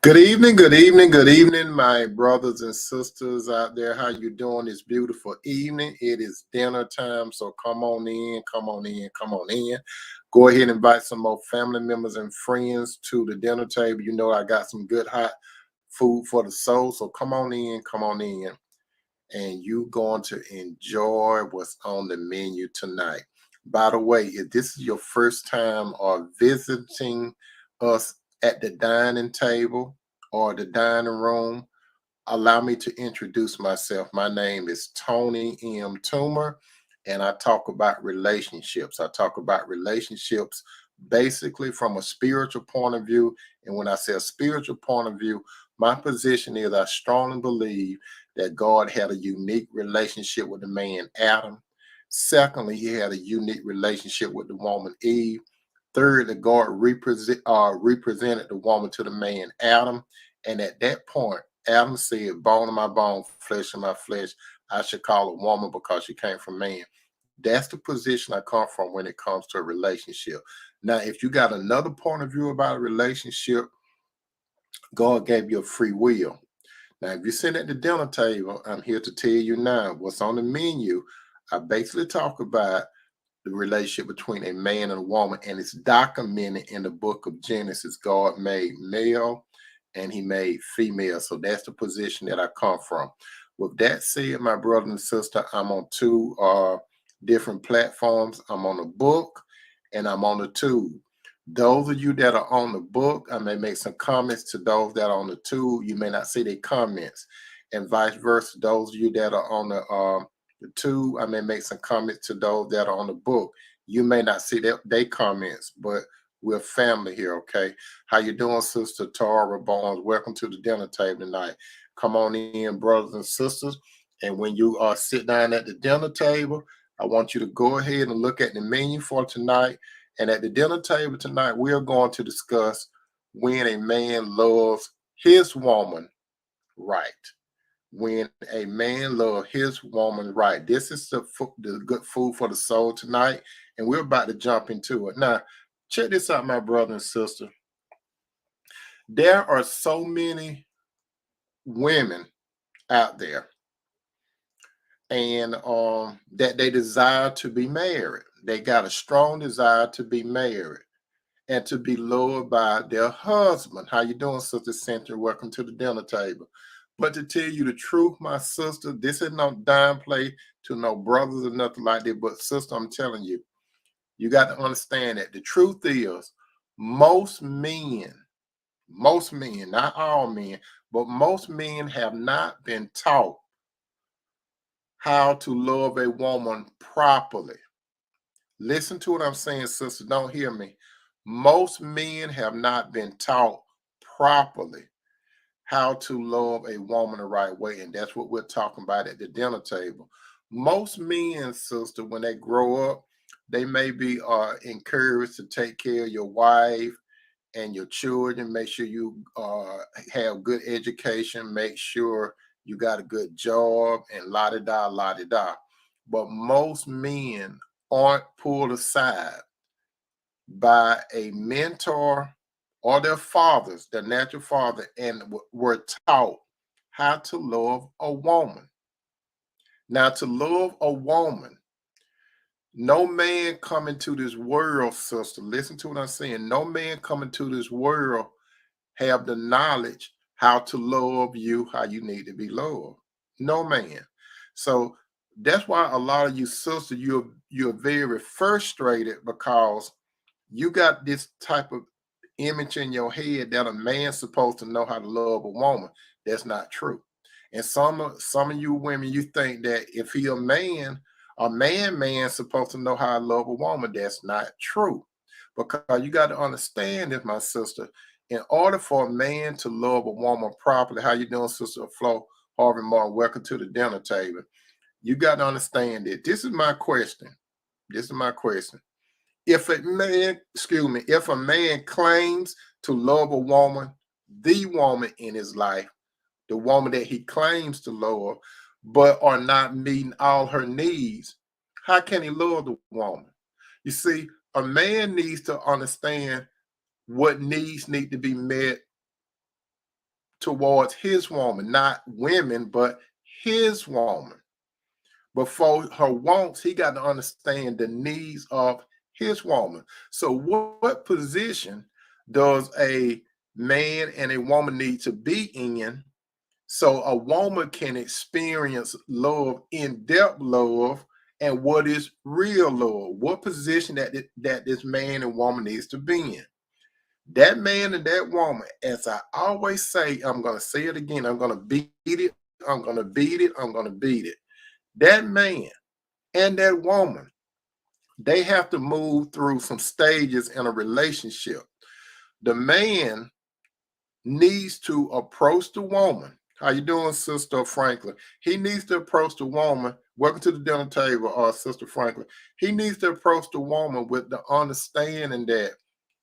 Good evening, good evening, my brothers and sisters out there. How you doing this beautiful evening? It is dinner time, so come on in, come on in, come on in. Go ahead and invite some more family members and friends to the dinner table. You know I got some good hot food for the soul, so come on in, and you going to enjoy what's on the menu tonight. By the way, if this is your first time or visiting us at the dining table or the dining room, allow me to introduce myself. My name is Tony M. Toomer, and I talk about relationships. I talk about relationships basically from a spiritual point of view. And when I say a spiritual point of view, my position is I strongly believe that God had a unique relationship with the man Adam. Secondly, he had a unique relationship with the woman Eve. Third, that God represented the woman to the man Adam. And at that point, Adam said, bone of my bone, flesh of my flesh, I should call a woman because she came from man. That's the position I come from when it comes to a relationship. Now, if you got another point of view about a relationship, God gave you a free will. Now, if you sit at the dinner table, I'm here to tell you now what's on the menu. I basically talk about the relationship between a man and a woman, and it's documented in the book of Genesis. God made male and he made female. So that's the position that I come from. With that said, my brother and sister, I'm on two different platforms. I'm on a book and I'm on the tube. Those of you that are on the book, I may make some comments to those that are on the tube. You may not see their comments, and vice versa. Those of you that are on the tube, I may make some comments to those that are on the book. You may not see their comments, but we're family here, okay? How you doing, Sister Tara Barnes? Welcome to the dinner table tonight. Come on in, brothers and sisters. And when you sit down at the dinner table, I want you to go ahead and look at the menu for tonight. And at the dinner table tonight, we are going to discuss when a man loves his woman right. When a man loves his woman right. This is the good food for the soul tonight. And we're about to jump into it. Now, check this out, my brother and sister. There are so many women out there and that they desire to be married. They got a strong desire to be married and to be loved by their husband. How you doing, Sister Cynthia? Welcome to the dinner table. But to tell you the truth, my sister, this is no dime play to no brothers or nothing like that. But sister, I'm telling you, you got to understand that the truth is most men, not all men, but most men have not been taught how to love a woman properly. Listen to what I'm saying, sister. Don't hear me. Most men have not been taught properly how to love a woman the right way. And that's what we're talking about at the dinner table. Most men, sister, when they grow up, they may be encouraged to take care of your wife and your children. Make sure you have good education. Make sure you got a good job and la-di-da, la-di-da. But most men aren't pulled aside by a mentor or their fathers, their natural father, and were taught how to love a woman. Now, to love a woman, no man coming to this world, sister, listen to what I'm saying. No man coming to this world have the knowledge how to love you, how you need to be loved. No man. So that's why a lot of you sisters, you're very frustrated because you got this type of image in your head that a man's supposed to know how to love a woman. That's not true. And some of you women, you think that if he a man supposed to know how to love a woman. That's not true. Because you got to understand this, my sister. In order for a man to love a woman properly, how you doing, Sister Flo Harvey Martin? Welcome to the dinner table. You got to understand that. This is my question. This is my question. If a man, excuse me, if a man claims to love a woman, the woman in his life, the woman that he claims to love, but are not meeting all her needs, how can he love the woman? You see, a man needs to understand what needs need to be met towards his woman, not women, but his woman. But for her wants, he got to understand the needs of his woman. So, what position does a man and a woman need to be in so a woman can experience love, in-depth love, and what is real love? What position that this man and woman needs to be in? That man and that woman, as I always say, I'm going to say it again, I'm going to beat it, I'm going to beat it, I'm going to beat it. That man and that woman, they have to move through some stages in a relationship. The man needs to approach the woman. How you doing, Sister Franklin? He needs to approach the woman. Welcome to the dinner table, Sister Franklin. He needs to approach the woman with the understanding that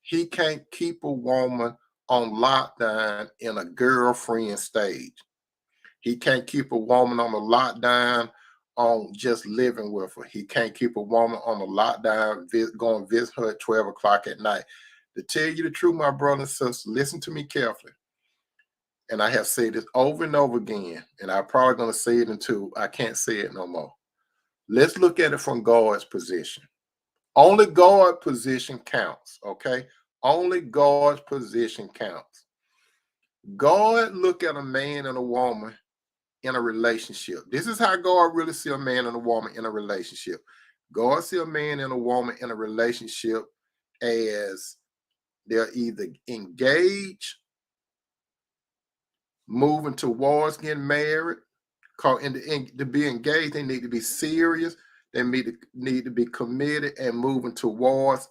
he can't keep a woman on lockdown in a girlfriend stage. He can't keep a woman on a lockdown on just living with her. He can't keep a woman on a lockdown going visit her at 12 o'clock at night. To tell you the truth, my brother and sister, listen to me carefully. And I have said this over and over again, and I'm probably going to say it until I can't say it no more. Let's look at it from God's position. Only God's position counts, okay? Only God's position counts. God look at a man and a woman in a relationship. This is how God really see a man and a woman in a relationship. God see a man and a woman in a relationship as they're either engaged, moving towards getting married. To be engaged, they need to be serious. They need to be committed and moving towards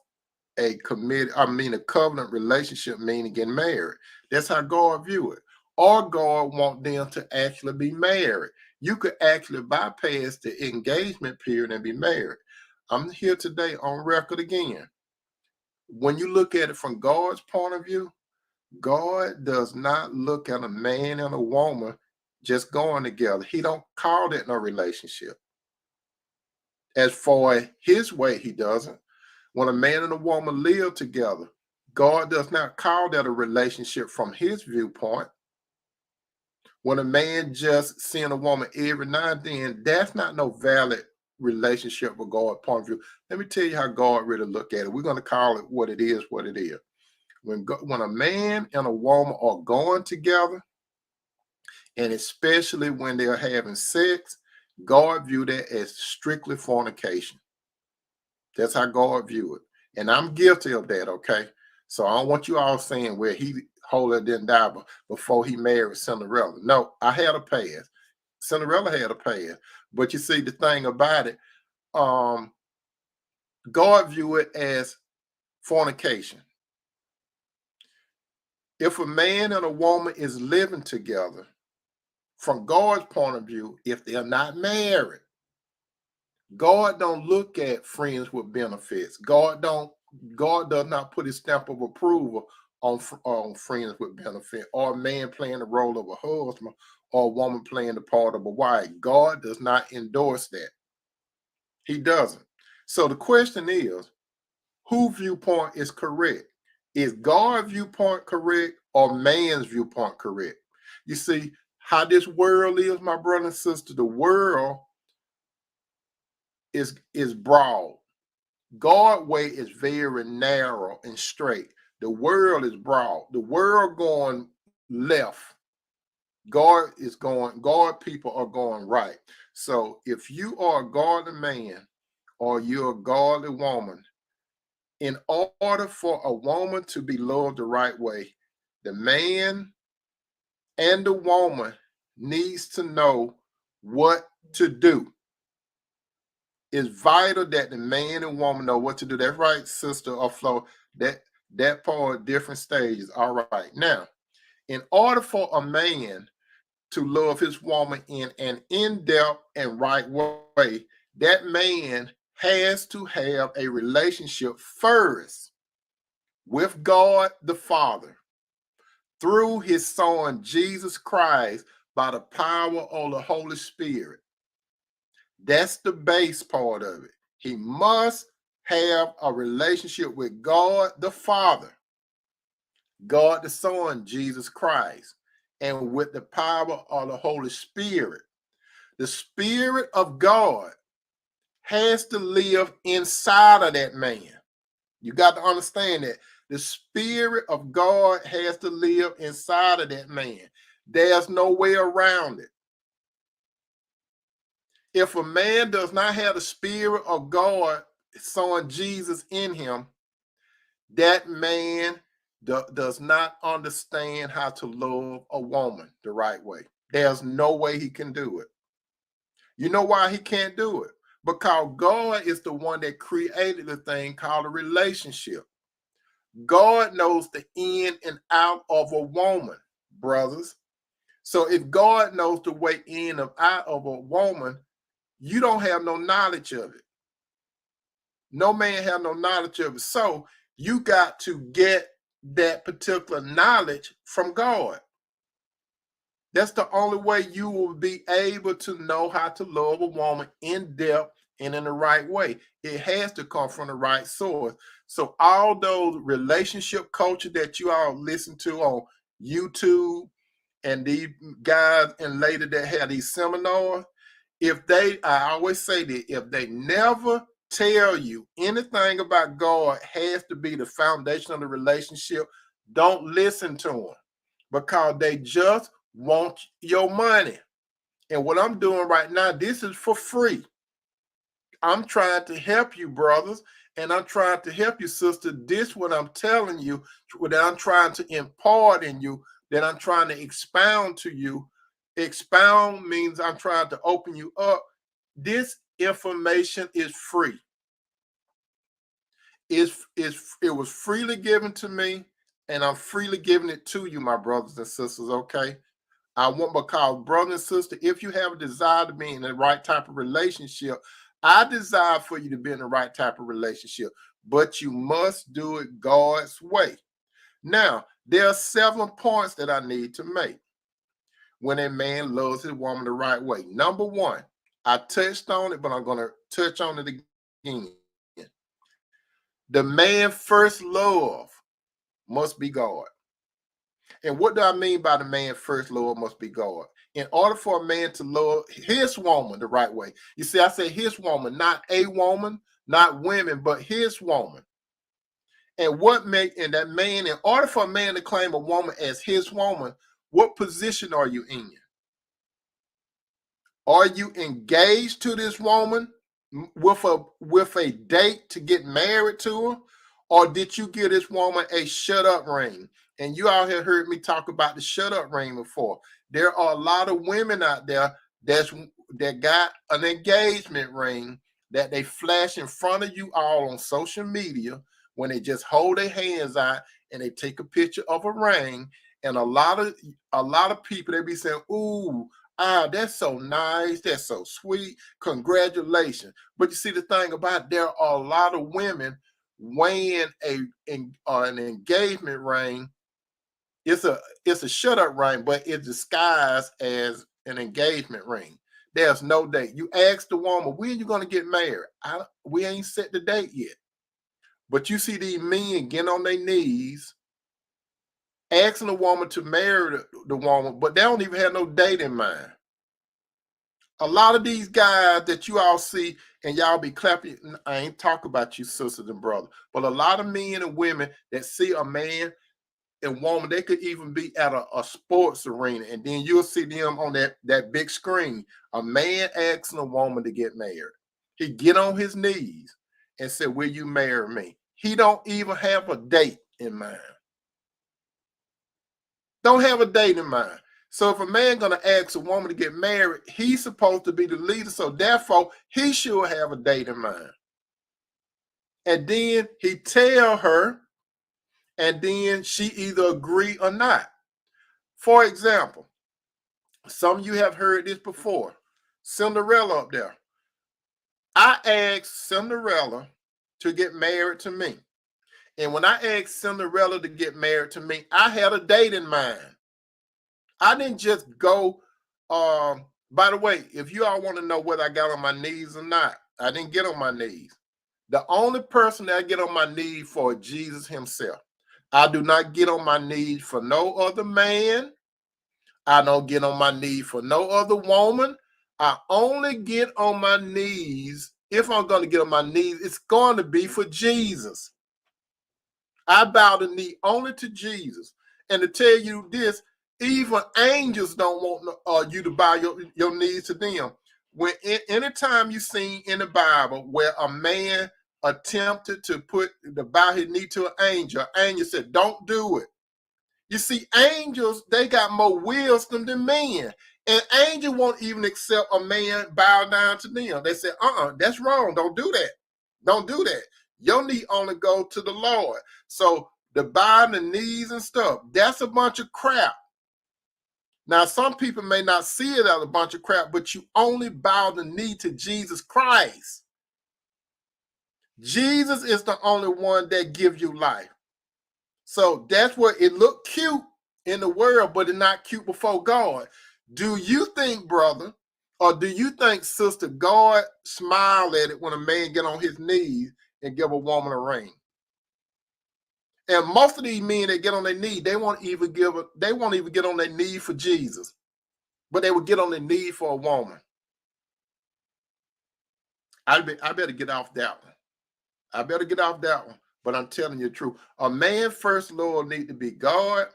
a covenant relationship, meaning getting married. That's how God view it. Or God want them to actually be married. You could actually bypass the engagement period and be married. I'm here today on record again. When you look at it from God's point of view, God does not look at a man and a woman just going together. He don't call that no relationship. As for his way, he doesn't. When a man and a woman live together, God does not call that a relationship from his viewpoint. When a man just seeing a woman every now and then, that's not no valid relationship with God's point of view. Let me tell you how God really look at it. We're going to call it what it is, what it is. When a man and a woman are going together, and especially when they're having sex, God view that as strictly fornication. That's how God view it. And I'm guilty of that, okay? So I don't want you all saying where he holier didn't die before he married Cinderella. No, I had a past. Cinderella had a past. But you see, the thing about it, God view it as fornication. If a man and a woman is living together, from God's point of view, if they're not married, God don't look at friends with benefits. God does not put his stamp of approval on friends with benefit, or a man playing the role of a husband, or a woman playing the part of a wife. God does not endorse that. He doesn't. So the question is, whose viewpoint is correct? Is God's viewpoint correct or man's viewpoint correct? You see how this world is, my brother and sister. The world is broad. God's way is very narrow and straight. The world is broad. The world going left. God people are going right. So if you are a godly man or you're a godly woman, in order for a woman to be loved the right way, the man and the woman needs to know what to do. It's vital that the man and woman know what to do. That's right, Sister or Flo. That part, different stages. All right. Now, in order for a man to love his woman in an in-depth and right way, that man has to have a relationship first with God the Father through his son Jesus Christ by the power of the Holy Spirit. That's the base part of it. He must have a relationship with God the Father, God the Son, Jesus Christ. and with the power of the Holy Spirit. The Spirit of God has to live inside of that man. You got to understand that. The Spirit of God has to live inside of that man. There's no way around it. If a man does not have the Spirit of God, Son Jesus in him, that man does not understand how to love a woman the right way. There's no way he can do it. You know why he can't do it? Because God is the one that created the thing called a relationship. God knows the in and out of a woman, brothers. So if God knows the way in and out of a woman, you don't have no knowledge of it. No man have no knowledge of it. So you got to get that particular knowledge from God. That's the only way you will be able to know how to love a woman in depth and in the right way. It has to come from the right source. So all those relationship coaches that you all listen to on YouTube and these guys and ladies that have these seminars, I always say that if they never tell you anything about God has to be the foundation of the relationship, don't listen to them, because they just want your money. And what I'm doing right now, this is for free. I'm trying to help you, brothers, and I'm trying to help you, sister. This what I'm telling you, that I'm trying to impart in you, that I'm trying to expound to you. Expound means I'm trying to open you up. This information is free. It was freely given to me, and I'm freely giving it to you, my brothers and sisters, okay? I want, because brother and sister, if you have a desire to be in the right type of relationship, I desire for you to be in the right type of relationship, but you must do it God's way. Now, there are 7 points that I need to make when a man loves his woman the right way. Number 1, I touched on it, but I'm going to touch on it again. The man first love must be God. And what do I mean by the man first love must be God? In order for a man to love his woman the right way, you see, I say his woman, not a woman, not women, but his woman. And that man, in order for a man to claim a woman as his woman, what position are you in? Are you engaged to this woman with a date to get married to her? Or did you give this woman a shut up ring? And you all have heard me talk about the shut up ring before. There are a lot of women out there that got an engagement ring that they flash in front of you all on social media when they just hold their hands out and they take a picture of a ring. And a lot of people, they be saying, ooh, that's so nice. That's so sweet. Congratulations. But you see, the thing about it, there are a lot of women wearing an engagement ring. It's a shut up ring, but it's disguised as an engagement ring. There's no date. You ask the woman, when are you going to get married? We ain't set the date yet. But you see these men getting on their knees, asking the woman to marry the woman, but they don't even have no date in mind. A lot of these guys that you all see and y'all be clapping, I ain't talking about you sisters and brothers, but a lot of men and women that see a man and woman, they could even be at a sports arena, and then you'll see them on that big screen. A man asking a woman to get married. He get on his knees and say, will you marry me? He don't even have a date in mind. Don't have a date in mind. So if a man gonna ask a woman to get married, he's supposed to be the leader. So therefore, he should have a date in mind. And then he tell her, and then she either agree or not. For example, some of you have heard this before. Cinderella up there. I asked Cinderella to get married to me. And when I asked Cinderella to get married to me, I had a date in mind. I didn't just go, by the way, if you all want to know whether I got on my knees or not, I didn't get on my knees. The only person that I get on my knees for is Jesus himself. I do not get on my knees for no other man. I don't get on my knees for no other woman. I only get on my knees. If I'm going to get on my knees, it's going to be for Jesus. I bow the knee only to Jesus. And to tell you this, even angels don't want you to bow your knees to them. Anytime you see in the Bible where a man attempted to bow his knee to an angel said, don't do it. You see, angels, they got more wisdom than men. And angels won't even accept a man bow down to them. They say, that's wrong. Don't do that. Don't do that. Your knee only go to the Lord. So the bowing the knees and stuff, that's a bunch of crap. Now, some people may not see it as a bunch of crap, but you only bow the knee to Jesus Christ. Jesus is the only one that gives you life. So that's what it looked cute in the world, but it's not cute before God. Do you think, brother, or do you think, sister, God smile at it when a man get on his knees and give a woman a ring? And most of these men that get on their knee, they won't even get on their knee for Jesus, but they would get on their knee for a woman. I better get off that one. I better get off that one. But I'm telling you the truth. A man first, Lord, need to be God,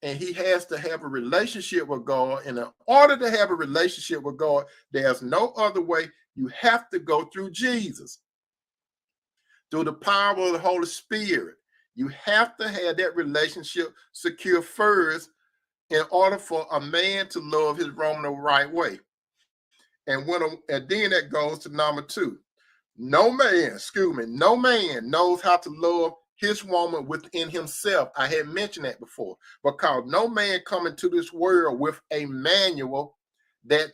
and he has to have a relationship with God. And in order to have a relationship with God, there's no other way. You have to go through Jesus, through the power of the Holy Spirit. You have to have that relationship secure first in order for a man to love his woman the right way. And then that goes to number 2. No man knows how to love his woman within himself. I had mentioned that before, because no man come into this world with a manual that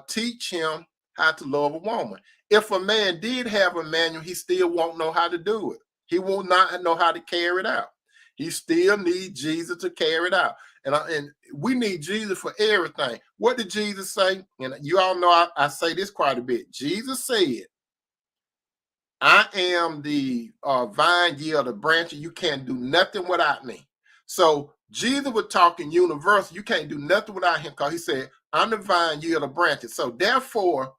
teach him how to love a woman. If a man did have a manual, he still won't know how to do it. He will not know how to carry it out. He still needs Jesus to carry it out. And we need Jesus for everything. What did Jesus say? And you all know I say this quite a bit. Jesus said, I am the vine, ye are the branch, and you can't do nothing without me. So Jesus was talking universal. You can't do nothing without him, because he said, I'm the vine, ye are the branches. So therefore,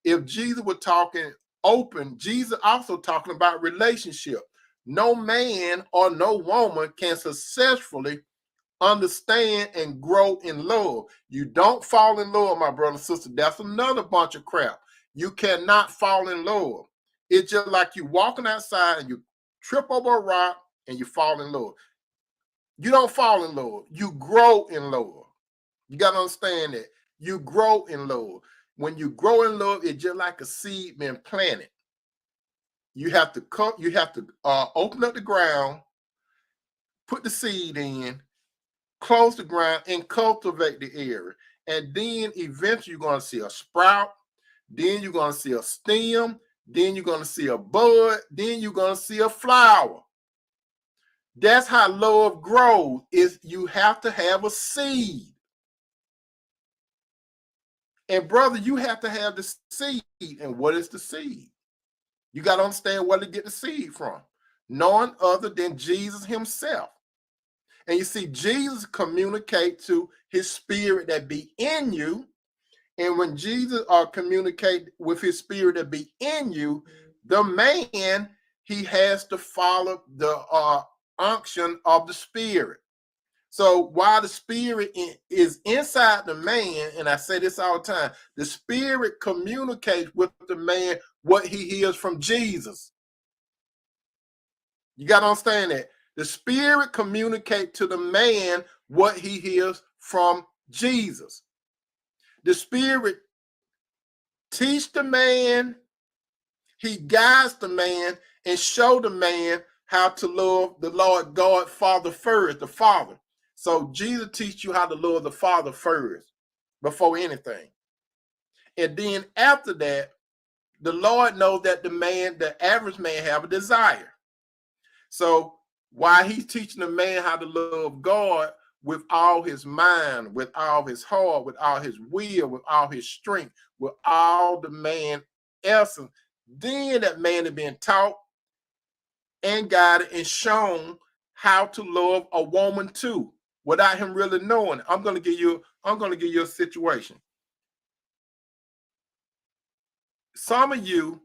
if Jesus was talking open, Jesus also talking about relationship. No man or no woman can successfully understand and grow in love. You don't fall in love, my brother and sister. That's another bunch of crap. You cannot fall in love. It's just like you walking outside and you trip over a rock and you fall in love. You don't fall in love. You grow in love. You got to understand that. You grow in love. When you grow in love, it's just like a seed being planted. You have to open up the ground, put the seed in, close the ground, and cultivate the area. And then eventually you're going to see a sprout. Then you're going to see a stem. Then you're going to see a bud. Then you're going to see a flower. That's how love grows, is you have to have a seed. And brother, you have to have the seed. And what is the seed? You got to understand where to get the seed from. None other than Jesus himself. And you see, Jesus communicates to his spirit that be in you. And when Jesus communicate with his spirit that be in you, the man, he has to follow the unction of the spirit. So while the spirit is inside the man, and I say this all the time, the spirit communicates with the man what he hears from Jesus. You got to understand that. The spirit communicates to the man what he hears from Jesus. The spirit teach the man, he guides the man, and show the man how to love the Lord God Father first, the Father. So Jesus teach you how to love the Father first before anything. And then after that, the Lord knows that the average man have a desire. So while he's teaching the man how to love God with all his mind, with all his heart, with all his will, with all his strength, with all the man essence, then that man is being taught and guided and shown how to love a woman too, without him really knowing. I'm going to give you I'm going to give you a situation. Some of you,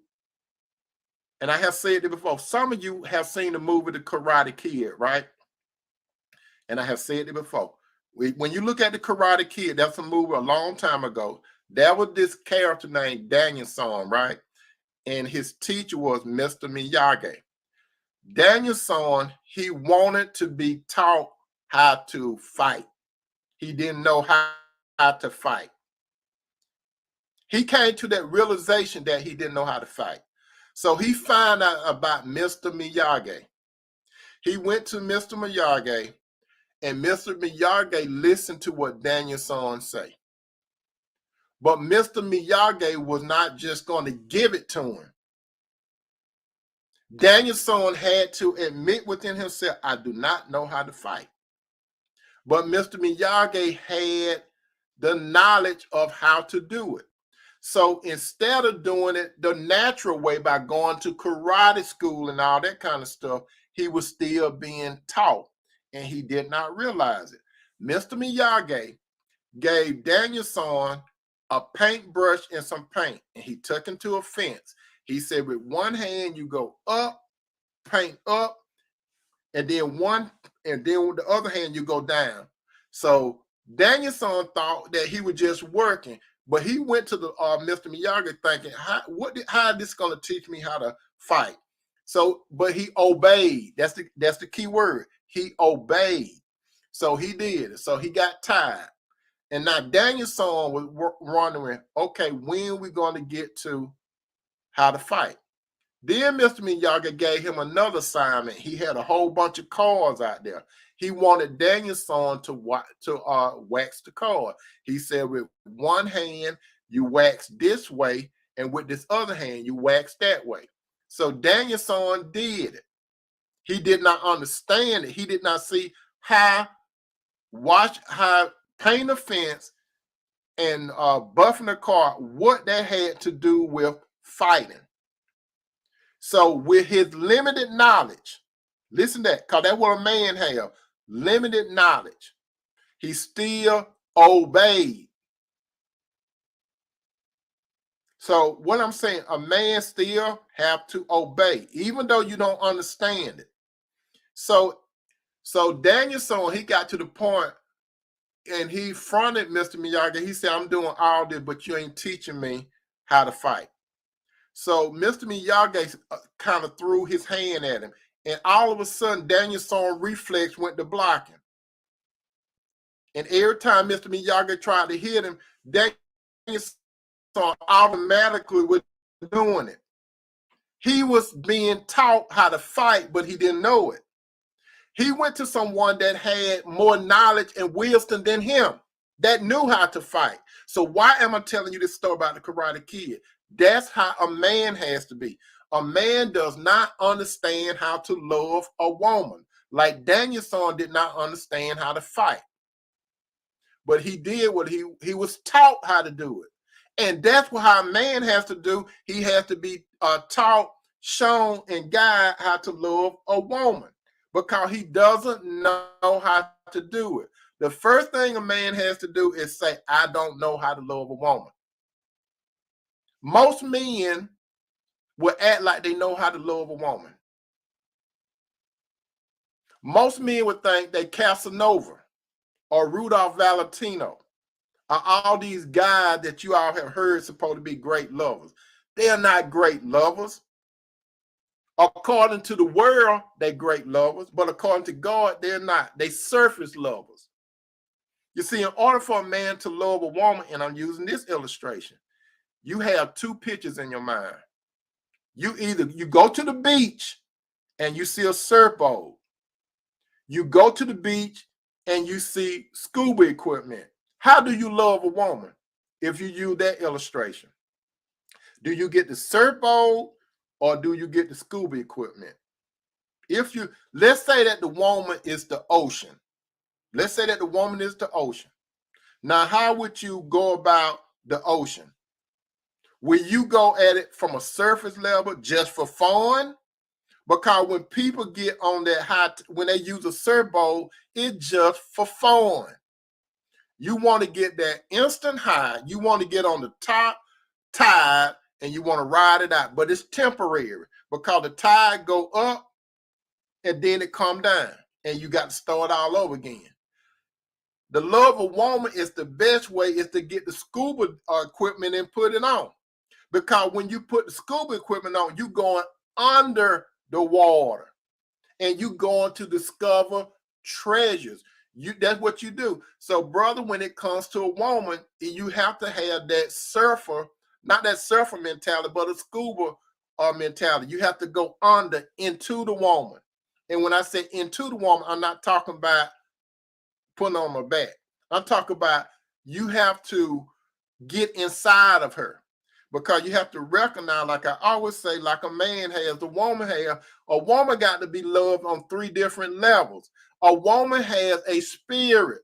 and I have said it before, some of you have seen the movie The Karate Kid, right? And I have said it before. When you look at The Karate Kid, that's a movie a long time ago. There was this character named Daniel-san, right? And his teacher was Mr. Miyagi. Daniel-san, he wanted to be taught how to fight. He didn't know how to fight. He came to that realization that he didn't know how to fight. So he found out about Mr. Miyagi. He went to Mr. Miyagi, and Mr. Miyagi listened to what Daniel-san say. But Mr. Miyagi was not just going to give it to him. Daniel-san had to admit within himself, I do not know how to fight. But Mr. Miyagi had the knowledge of how to do it. So instead of doing it the natural way by going to karate school and all that kind of stuff, he was still being taught, and he did not realize it. Mr. Miyagi gave Daniel-san a paintbrush and some paint, and he took him to a fence. He said, with one hand, you go up, paint up, and then with the other hand, you go down. So Daniel-san thought that he was just working, but he went to the Mr. Miyagi thinking, how is this going to teach me how to fight? So, but he obeyed. That's the key word. He obeyed. So he did it. So he got tired. And now Daniel-san was wondering, okay, when are we going to get to how to fight? Then Mr. Miyagi gave him another assignment. He had a whole bunch of cards out there. He wanted Daniel-san to wax the card. He said, with one hand, you wax this way, and with this other hand, you wax that way. So Daniel-san did it. He did not understand it. He did not see how paint a fence and buffing a car, what that had to do with fighting. So with his limited knowledge, listen to that, because that's what a man have, limited knowledge. He still obeyed. So what I'm saying, a man still have to obey, even though you don't understand it. So Daniel-san, he got to the point, and he fronted Mr. Miyagi. He said, I'm doing all this, but you ain't teaching me how to fight. So Mr. Miyagi kind of threw his hand at him, and all of a sudden, Daniel-san's reflex went to blocking. And every time Mr. Miyagi tried to hit him, Daniel-san automatically was doing it. He was being taught how to fight, but he didn't know it. He went to someone that had more knowledge and wisdom than him, that knew how to fight. So why am I telling you this story about the Karate Kid? That's how a man has to be. A man does not understand how to love a woman. Like Daniel-san did not understand how to fight. But he did what he was taught how to do it. And that's what how a man has to do. He has to be taught, shown, and guided how to love a woman, because he doesn't know how to do it. The first thing a man has to do is say, I don't know how to love a woman. Most men will act like they know how to love a woman. Most men would think they Casanova or Rudolph Valentino are all these guys that you all have heard supposed to be great lovers. They are not great lovers. According to the world, they're great lovers, but according to God, they're not. They surface lovers. You see, in order for a man to love a woman, and I'm using this illustration, you have two pictures in your mind. You go to the beach and you see a surfboard. You go to the beach and you see scuba equipment. How do you love a woman if you use that illustration? Do you get the surfboard or do you get the scuba equipment? Let's say that the woman is the ocean. Let's say that the woman is the ocean. Now, how would you go about the ocean? Will you go at it from a surface level just for fun? Because when people get on that when they use a surfboard, it's just for fun. You want to get that instant high. You want to get on the top tide and you want to ride it out. But it's temporary because the tide go up and then it come down and you got to start all over again. The love of woman is the best way is to get the scuba equipment and put it on. Because when you put the scuba equipment on, you going under the water and you going to discover treasures. That's what you do. So, brother, when it comes to a woman, you have to have that surfer, not that surfer mentality, but a scuba mentality. You have to go under into the woman. And when I say into the woman, I'm not talking about putting on my back. I'm talking about you have to get inside of her. Because you have to recognize, like I always say, like a man has, a woman has, a woman got to be loved on 3 different levels. A woman has a spirit,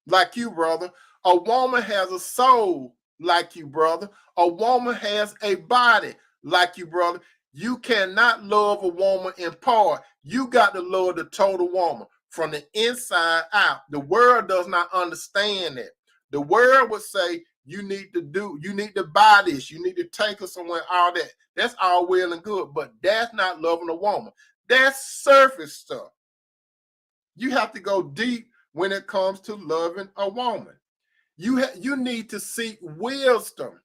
like you, brother. A woman has a soul, like you, brother. A woman has a body, like you, brother. You cannot love a woman in part. You got to love the total woman from the inside out. The world does not understand that. The world would say, you need to buy this, you need to take her somewhere, all that. That's all well and good, but that's not loving a woman. That's surface stuff. You have to go deep when it comes to loving a woman. You need to seek wisdom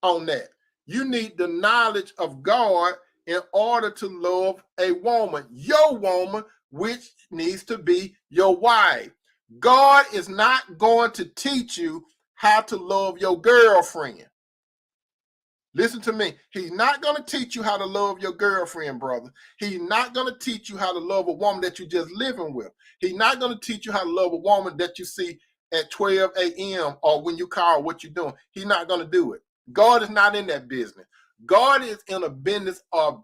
on that. You need the knowledge of God in order to love a woman, your woman, which needs to be your wife. God is not going to teach you how to love your girlfriend. Listen to me. He's not going to teach you how to love your girlfriend, brother. He's not going to teach you how to love a woman that you're just living with. He's not going to teach you how to love a woman that you see at 12 a.m. or when you call what you're doing. He's not going to do it. God is not in that business. God is in a business of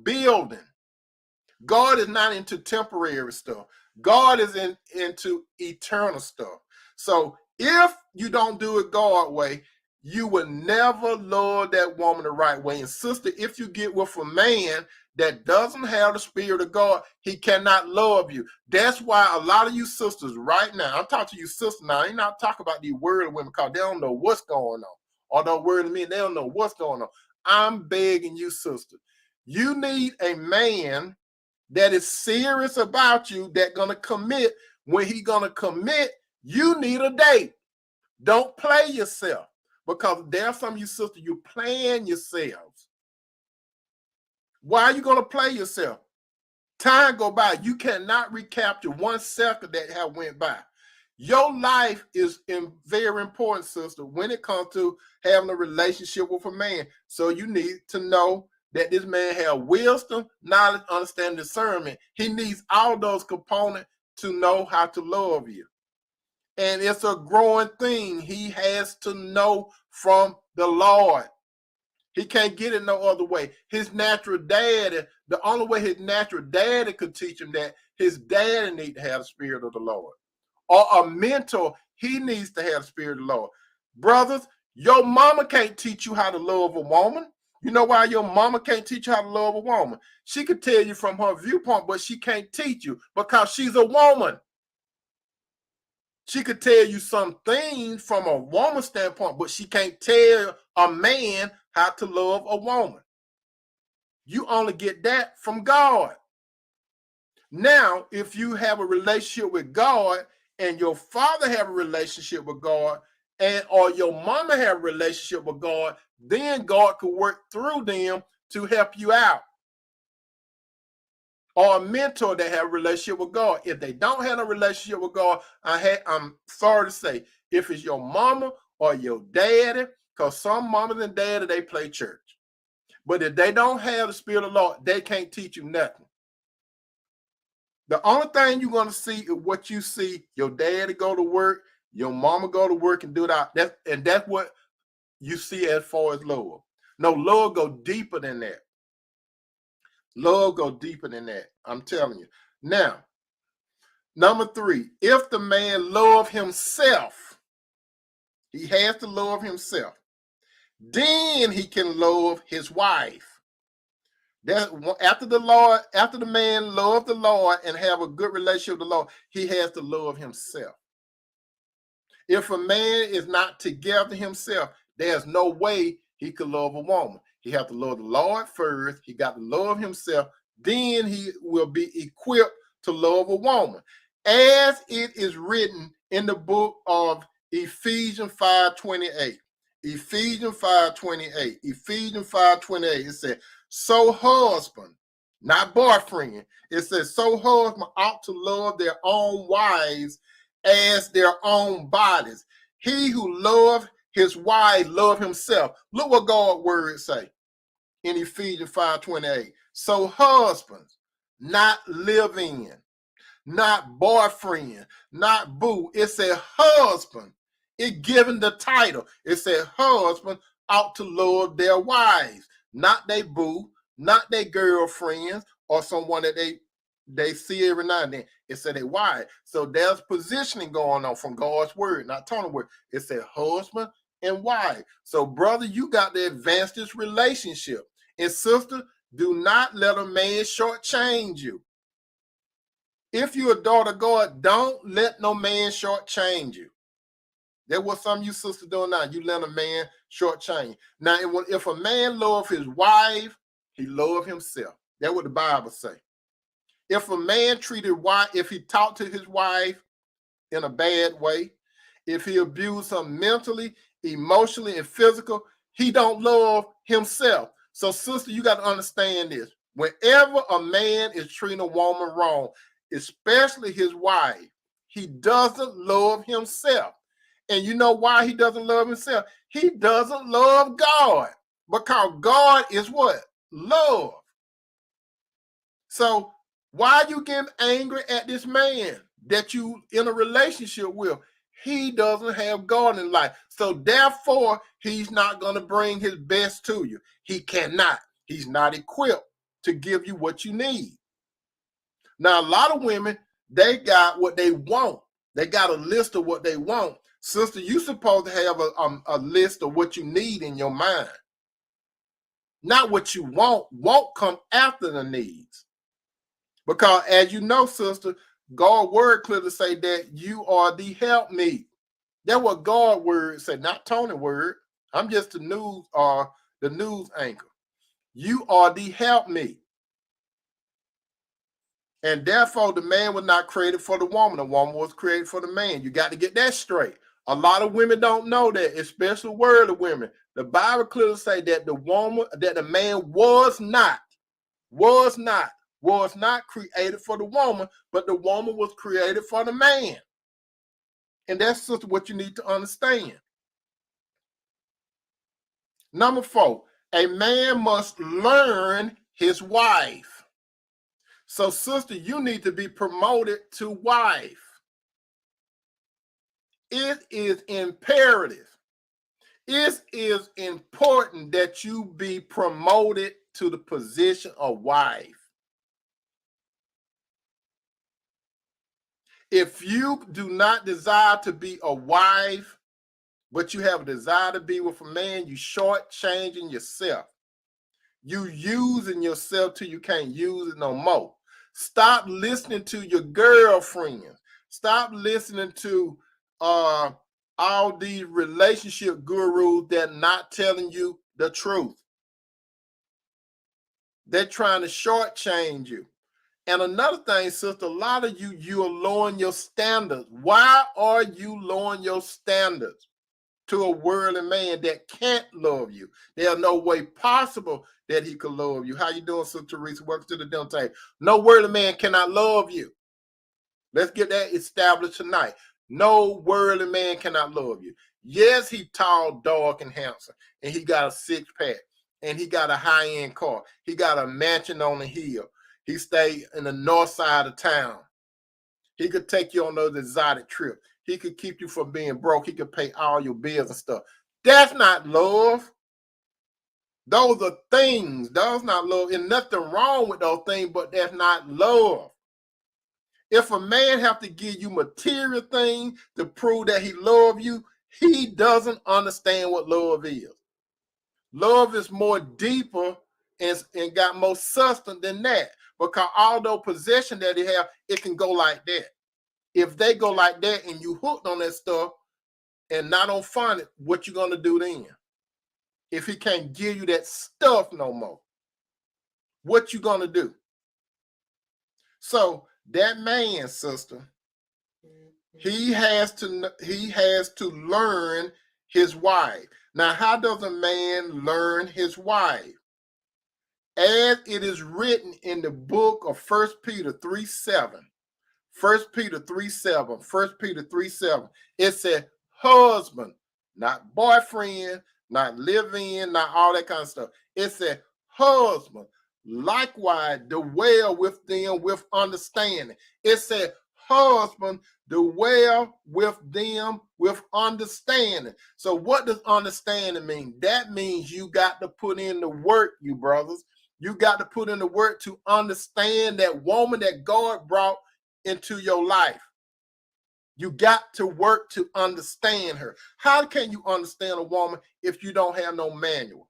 building. God is not into temporary stuff. God is into eternal stuff. So if you don't do it God's way, you will never love that woman the right way. And sister, if you get with a man that doesn't have the spirit of God, he cannot love you. That's why a lot of you sisters right now, I'm talking to you sisters now, I'm not talking about these worldly women because they don't know what's going on. Or don't worry me, they don't know what's going on. I'm begging you, sister. You need a man that is serious about you, that gonna commit. When he gonna commit, you need a date. Don't play yourself, because there are some of you sisters, you playing yourselves. Why are you gonna play yourself? Time go by. You cannot recapture 1 second that have went by. Your life is very important, sister, when it comes to having a relationship with a man. So you need to know that this man has wisdom, knowledge, understanding, discernment. He needs all those components to know how to love you. And it's a growing thing. He has to know from the Lord. He can't get it no other way. His natural daddy, the only way his natural daddy could teach him that, his daddy needs to have the spirit of the Lord. Or a mentor, he needs to have the spirit of the Lord. Brothers, your mama can't teach you how to love a woman. You know why your mama can't teach you how to love a woman? She could tell you from her viewpoint, but she can't teach you because she's a woman. She could tell you some things from a woman's standpoint, but she can't tell a man how to love a woman. You only get that from God. Now, if you have a relationship with God and your father have a relationship with God, and or your mama have a relationship with God, then God could work through them to help you out. Or a mentor that have a relationship with God. If they don't have a relationship with God, I'm sorry to say, if it's your mama or your daddy, because some mamas and daddy, they play church. But if they don't have the spirit of the Lord, they can't teach you nothing. The only thing you're going to see is what you see your daddy go to work, your mama go to work and do that. That's what you see as far as love. No, love go deeper than that. Love go deeper than that. I'm telling you. Now, number 3, if the man love himself, he has to love himself. Then he can love his wife. That after the man love the Lord and have a good relationship with the Lord, he has to love himself. If a man is not together himself, there's no way he could love a woman. He have to love the Lord first. He got to love himself. Then he will be equipped to love a woman. As it is written in the book of Ephesians 5:28. Ephesians 5:28. Ephesians 5:28. It said, so husband, not boyfriend. It says, so husband ought to love their own wives as their own bodies. He who loves his wife love himself. Look what God's word say in Ephesians 5:28. So husbands, not live in, not boyfriend, not boo. It said husband. It given the title. It said husband ought to love their wives, not their boo, not their girlfriends, or someone that they see every now and then. It said they wife. So there's positioning going on from God's word, not Tony's word. It said husband and wife. So brother, you got to advance this relationship. And sister, do not let a man shortchange you. If you're a daughter of God, don't let no man shortchange you. That's what some of you sisters doing now. You let a man shortchange. Now, if a man love his wife, he love himself. That's what the Bible say. If a man treated wife, if he talked to his wife in a bad way, if he abused her mentally, emotionally, and physical, he don't love himself. So, sister, you got to understand this. Whenever a man is treating a woman wrong, especially his wife, he doesn't love himself. And you know why he doesn't love himself? He doesn't love God, because God is what? Love. So why are you getting angry at this man that you in a relationship with? He doesn't have God in life. So therefore, he's not going to bring his best to you. He cannot. He's not equipped to give you what you need. Now, a lot of women, they got what they want. They got a list of what they want. Sister, you supposed to have a list of what you need in your mind. Not what you want. Won't come after the needs. Because as you know, sister, God's word clearly say that you are the helpmeet. That's what God's word said, not Tony's word. I'm just the news anchor. You are the helpmeet. And therefore, the man was not created for the woman. The woman was created for the man. You got to get that straight. A lot of women don't know that, especially worldly women. The Bible clearly say that the man was not created for the woman, but the woman was created for the man. And that's just what you need to understand. Number 4, a man must learn his wife. So, sister, you need to be promoted to wife. It is imperative. It is important that you be promoted to the position of wife. If you do not desire to be a wife, but you have a desire to be with a man, you shortchanging yourself. You using yourself till you can't use it no more. Stop listening to your girlfriends. Stop listening to all these relationship gurus that not telling you the truth. They're trying to shortchange you. And another thing, sister, a lot of you are lowering your standards. Why are you lowering your standards to a worldly man that can't love you? There's no way possible that he could love you. How you doing, Sister Teresa? Welcome to the dinner table. No worldly man cannot love you. Let's get that established tonight. No worldly man cannot love you. Yes, he tall, dark, and handsome, and he got a six-pack, and he got a high-end car. He got a mansion on the hill. He stay in the north side of town. He could take you on those exotic trips. He could keep you from being broke. He could pay all your bills and stuff. That's not love. Those are things. That's not love. And nothing wrong with those things, but that's not love. If a man have to give you material things to prove that he loves you, he doesn't understand what love is. Love is more deeper and got more substance than that. Because although possession that he have, it can go like that. If they go like that and you hooked on that stuff, and not on fun, what you gonna do then? If he can't give you that stuff no more, what you gonna do? So that man, sister, he has to learn his wife. Now, how does a man learn his wife? As it is written in the book of 1 Peter 3:7. 1 Peter 3:7. 1 Peter 3:7. It said, husband, not boyfriend, not live-in, not all that kind of stuff. It said, husband, likewise dwell with them with understanding. It said, husband, dwell with them with understanding. So what does understanding mean? That means you got to put in the work, you brothers. You got to put in the work to understand that woman that God brought into your life. You got to work to understand her. How can you understand a woman if you don't have no manual?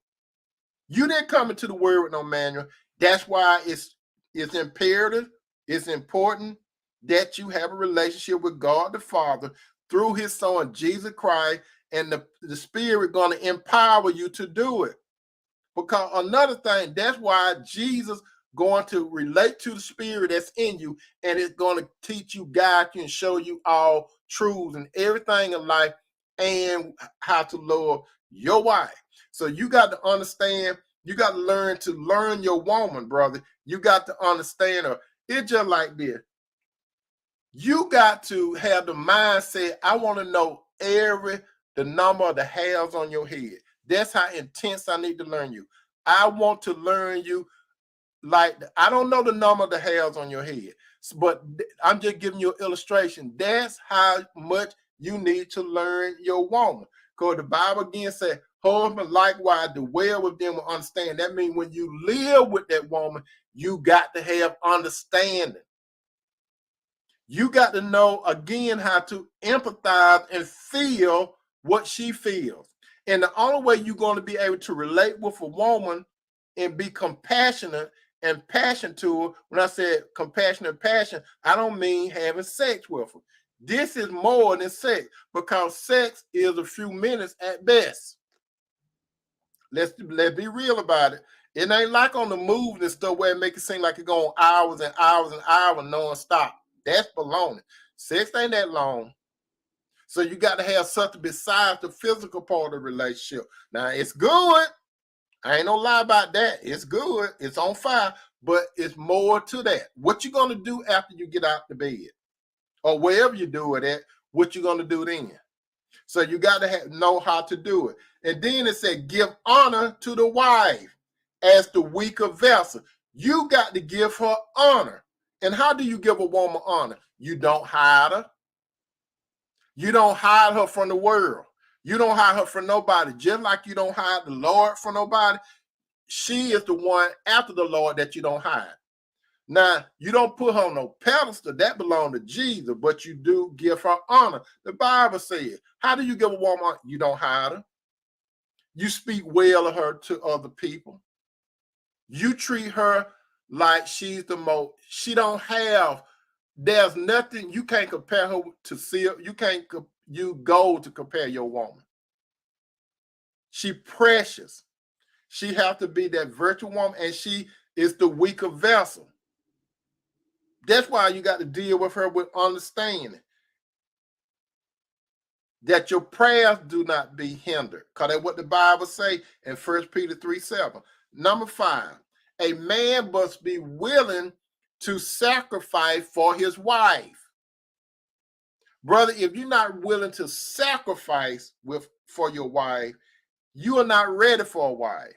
You didn't come into the word with no manual. That's why it's imperative, it's important that you have a relationship with God the Father through his son, Jesus Christ, and the Spirit going to empower you to do it. Because another thing, that's why Jesus going to relate to the Spirit that's in you, and it's going to teach you, guide you, and show you all truths and everything in life and how to love your wife. So you got to understand, you got to learn your woman, brother. You got to understand her. It's just like this. You got to have the mindset, I want to know the number of the hairs on your head. That's how intense I need to learn you. I want to learn you like, I don't know the number of the hairs on your head, but I'm just giving you an illustration. That's how much you need to learn your woman. Because the Bible again said, husband likewise dwell with them with understand. That means when you live with that woman, you got to have understanding. You got to know, again, how to empathize and feel what she feels. And the only way you're going to be able to relate with a woman and be compassionate and passion to her, when I said compassion and passion, I don't mean having sex with her. This is more than sex, because sex is a few minutes at best. Let's be real about it. It ain't like on the movies and stuff where it make it seem like it go on hours and hours and hours non-stop. That's baloney. Sex ain't that long. So you got to have something besides the physical part of the relationship. Now, it's good. I ain't no lie about that. It's good. It's on fire. But it's more to that. What you going to do after you get out the bed? Or wherever you do it at, what you going to do then? So you got to know how to do it. And then it said, give honor to the wife as the weaker vessel. You got to give her honor. And how do you give a woman honor? You don't hide her. You don't hide her from the world. You don't hide her from nobody. Just like you don't hide the Lord from nobody, she is the one after the Lord that you don't hide. Now, you don't put her on no pedestal. That belongs to Jesus, but you do give her honor. The Bible says, how do you give a woman honor? You don't hide her. You speak well of her to other people. You treat her like she's the most. She don't have, there's nothing, you can't compare her to silver. You can't use gold to compare your woman. She precious. She have to be that virtual woman, and she is the weaker vessel. That's why you got to deal with her with understanding. That your prayers do not be hindered. Because that's what the Bible say in 1 Peter 3:7. Number 5, a man must be willing to sacrifice for his wife. Brother, if you're not willing to sacrifice for your wife, you are not ready for a wife.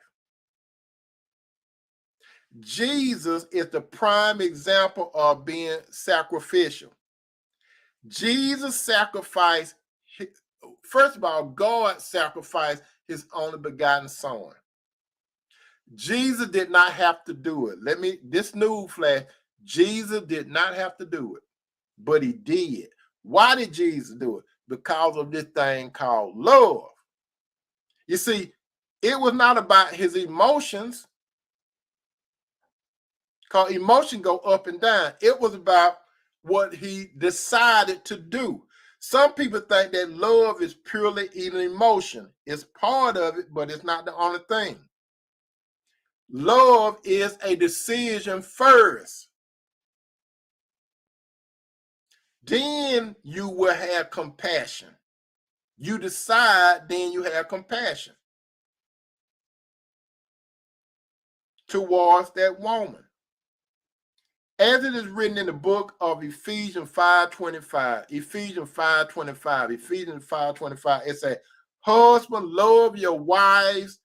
Jesus is the prime example of being sacrificial. Jesus sacrificed, first of all, God sacrificed his only begotten son. Jesus did not have to do it. This news flash, Jesus did not have to do it, but he did. Why did Jesus do it? Because of this thing called love. You see, it was not about his emotions, because emotions go up and down. It was about what he decided to do. Some people think that love is purely an emotion. It's part of it, but it's not the only thing. Love is a decision first. Then you will have compassion. You decide, then you have compassion towards that woman. As it is written in the book of Ephesians 5:25, Ephesians 5:25, Ephesians 5:25, it says, husband, love your wives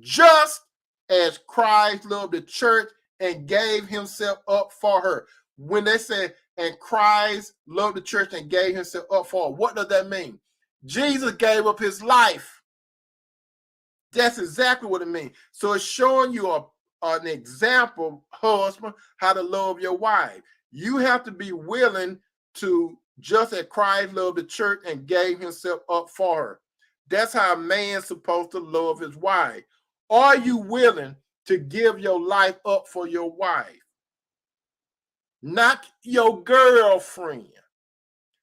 just as Christ loved the church and gave himself up for her. When they say, and Christ loved the church and gave himself up for her, what does that mean? Jesus gave up his life. That's exactly what it means. So it's showing you an example, husband, how to love your wife. You have to be willing to, just as Christ loved the church and gave himself up for her. That's how a man's supposed to love his wife. Are you willing to give your life up for your wife? Not your girlfriend,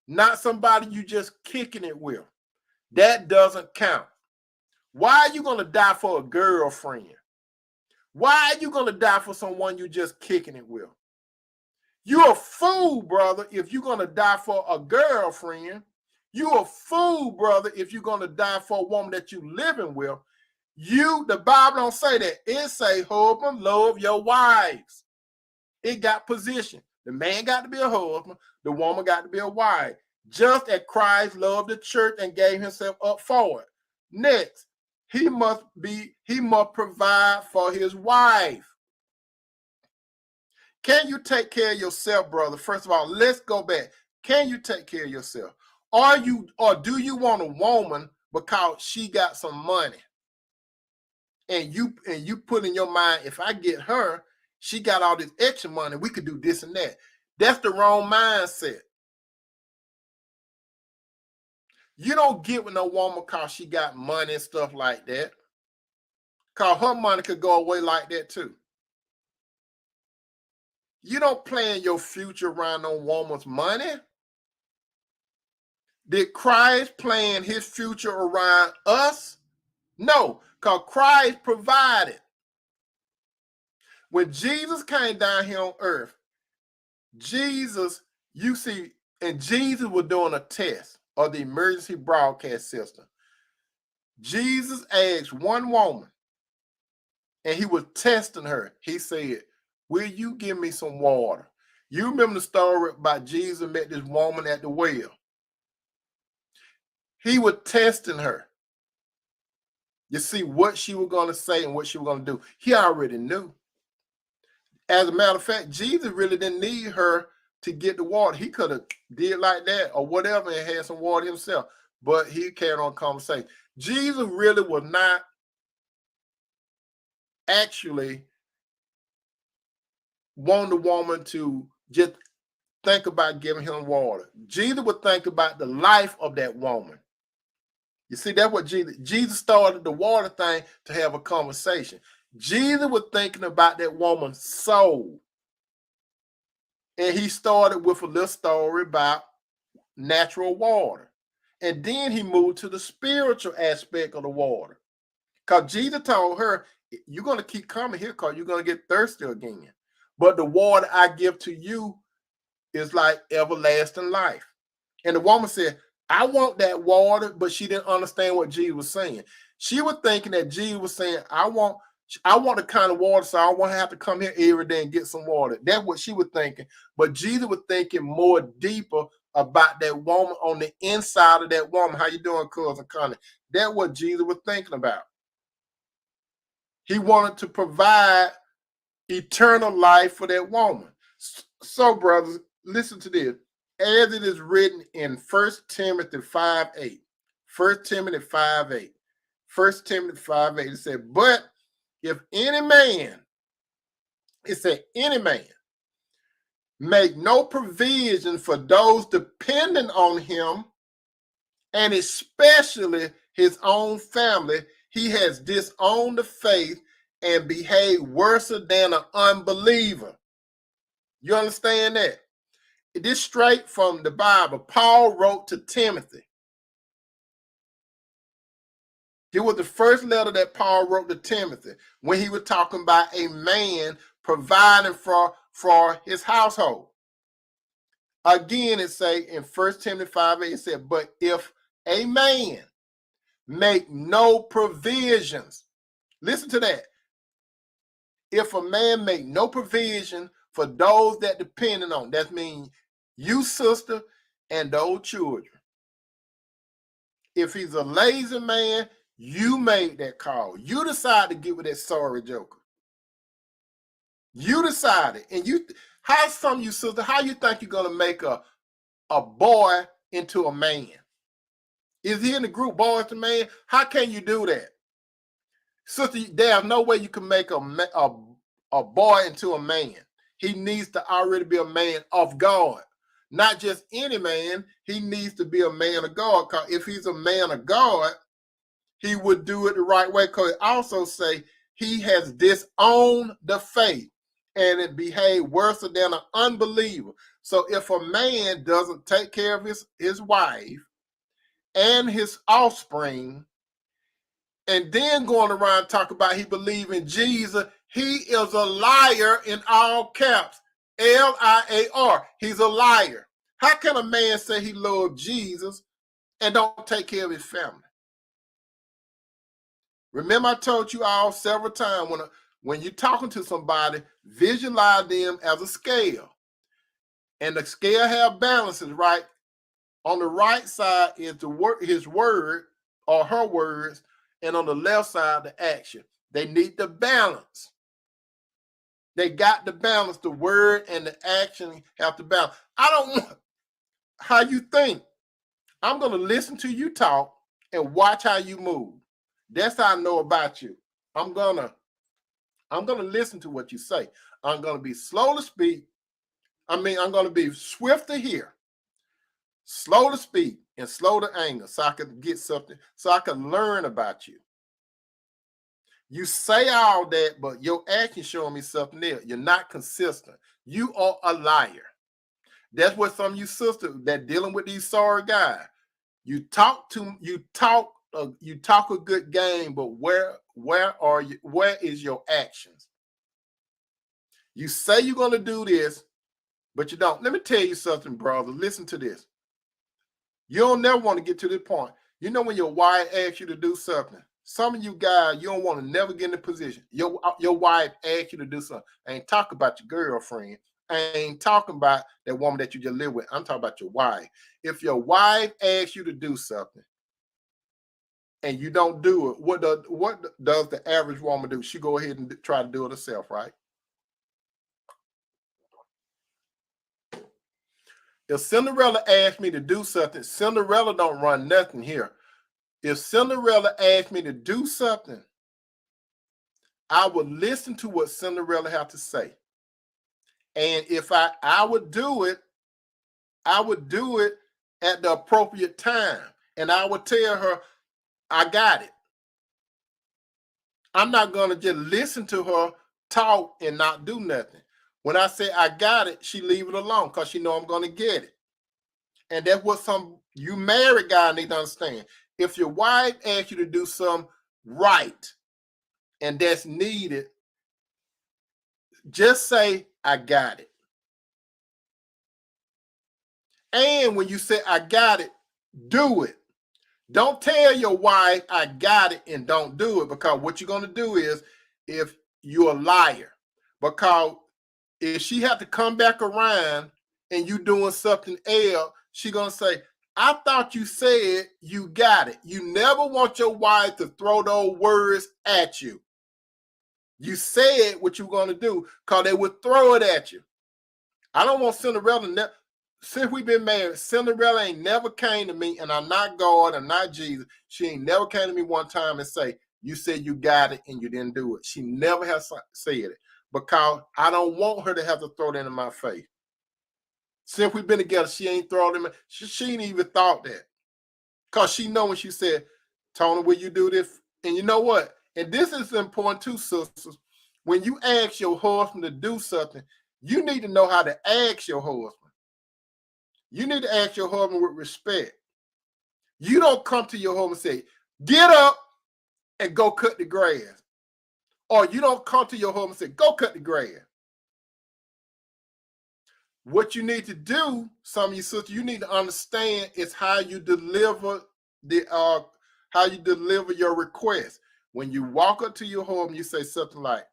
not somebody you just kicking it with. That doesn't count. Why are you going to die for a girlfriend? Why are you going to die for someone you just kicking it with? You're a fool, brother, if you're going to die for a girlfriend. You're a fool, brother, if you're going to die for a woman that you living with. The Bible don't say that. It say, husband, love your wives. It got position. The man got to be a husband. The woman got to be a wife. Just as Christ loved the church and gave himself up for it. Next, he must provide for his wife. Can you take care of yourself, brother? First of all, let's go back. Can you take care of yourself? Or do you want a woman because she got some money? And you put in your mind, if I get her, she got all this extra money, we could do this and that. That's the wrong mindset. You don't get with no woman because she got money and stuff like that. Because her money could go away like that too. You don't plan your future around no woman's money. Did Christ plan his future around us? No, because Christ provided. When Jesus came down here on earth, Jesus was doing a test of the emergency broadcast system. Jesus asked one woman, and he was testing her. He said, will you give me some water? You remember the story about Jesus met this woman at the well. He was testing her. You see what she was going to say and what she was going to do. He already knew. As a matter of fact, Jesus really didn't need her to get the water. He could have did like that or whatever and had some water himself, but he carried on conversation. Jesus really was not actually want the woman to just think about giving him water. Jesus would think about the life of that woman. You see, that's what Jesus started the water thing to have a conversation. Jesus was thinking about that woman's soul. And he started with a little story about natural water. And then he moved to the spiritual aspect of the water. Because Jesus told her, you're going to keep coming here because you're going to get thirsty again. But the water I give to you is like everlasting life. And the woman said, I want that water, but she didn't understand what Jesus was saying. She was thinking that Jesus was saying, I want the kind of water, so I won't have to come here every day and get some water. That's what she was thinking. But Jesus was thinking more deeper about that woman on the inside of that woman. How you doing, cousin Connie? That's what Jesus was thinking about. He wanted to provide eternal life for that woman. So, brothers, listen to this. As it is written in 1 Timothy 5:8. 1 Timothy 5:8. 1 Timothy 5:8, it said, but if any man, it said, any man make no provision for those dependent on him, and especially his own family, he has disowned the faith and behaved worse than an unbeliever. You understand that? This straight from the Bible. Paul wrote to Timothy. It was the first letter that Paul wrote to Timothy when he was talking about a man providing for his household. Again, it say in 1 Timothy 5:8, it said, but if a man make no provisions, listen to that. If a man make no provision for those that depending on, that means you, sister, and those children. If he's a lazy man, you made that call. You decide to get with that sorry joker. You decided. And you, how some of you sister, how you think you're going to make a boy into a man? Is he in the group boys to man? How can you do that? Sister, there's no way you can make a boy into a man. He needs to already be a man of God. Not just any man. He needs to be a man of God. Because if he's a man of God, he would do it the right way. Because it also say he has disowned the faith and it behaved worse than an unbeliever. So if a man doesn't take care of his wife and his offspring, and then going around talking about he believe in Jesus, he is a liar in all caps. L-I-A-R. He's a liar. How can a man say he loves Jesus and don't take care of his family? Remember, I told you all several times, when you're talking to somebody, visualize them as a scale. And the scale have balances, right? On the right side is his word or her words, and on the left side, the action. They need the balance. They got to balance. The word and the action have to balance. I don't want how you think. I'm going to listen to you talk and watch how you move. That's how I know about you. I'm gonna listen to what you say. I'm gonna be slow to speak. I'm gonna be swift to hear, slow to speak, and slow to anger, so I can get something, so I can learn about you. You say all that, but your action showing me something else. You're not consistent. You are a liar. That's what some of you sisters that dealing with these sorry guys. You talk a good game, but where are you? Where is your actions? You say you're going to do this, but you don't. Let me tell you something, brother. Listen to this. You don't never want to get to this point. You know when your wife asks you to do something, some of you guys, you don't want to never get in a position. Your wife asks you to do something. I ain't talking about your girlfriend. I ain't talking about that woman that you just live with. I'm talking about your wife. If your wife asks you to do something and you don't do it, what does the average woman do? She go ahead and try to do it herself, right? If Cinderella asked me to do something, Cinderella don't run nothing here. If Cinderella asked me to do something, I would listen to what Cinderella have to say. And if I would do it, I would do it at the appropriate time. And I would tell her, I got it. I'm not going to just listen to her talk and not do nothing. When I say I got it, she leave it alone because she know I'm going to get it. And that's what some you married guy need to understand. If your wife asks you to do something right and that's needed, just say, I got it. And when you say, I got it, do it. Don't tell your wife, I got it, and don't do it, because what you're going to do is, if you're a liar, because if she have to come back around and you doing something else, she going to say, I thought you said you got it. You never want your wife to throw those words at you. You said what you're going to do, because they would throw it at you. I don't want Cinderella. Since we've been married, Cinderella ain't never came to me, and I'm not God, I'm not Jesus. She ain't never came to me one time and say, you said you got it and you didn't do it. She never has said it, because I don't want her to have to throw that in my face. Since we've been together, she ain't thrown it in. She ain't even thought that, because she know when she said, Tony, will you do this? And you know what? And this is important too, sisters. When you ask your husband to do something, you need to know how to ask your husband. You need to ask your husband with respect. You don't come to your husband and say, get up and go cut the grass. Or you don't come to your husband and say, go cut the grass. What you need to do, some of you sisters, you need to understand is how you deliver your request. When you walk up to your home, you say something like,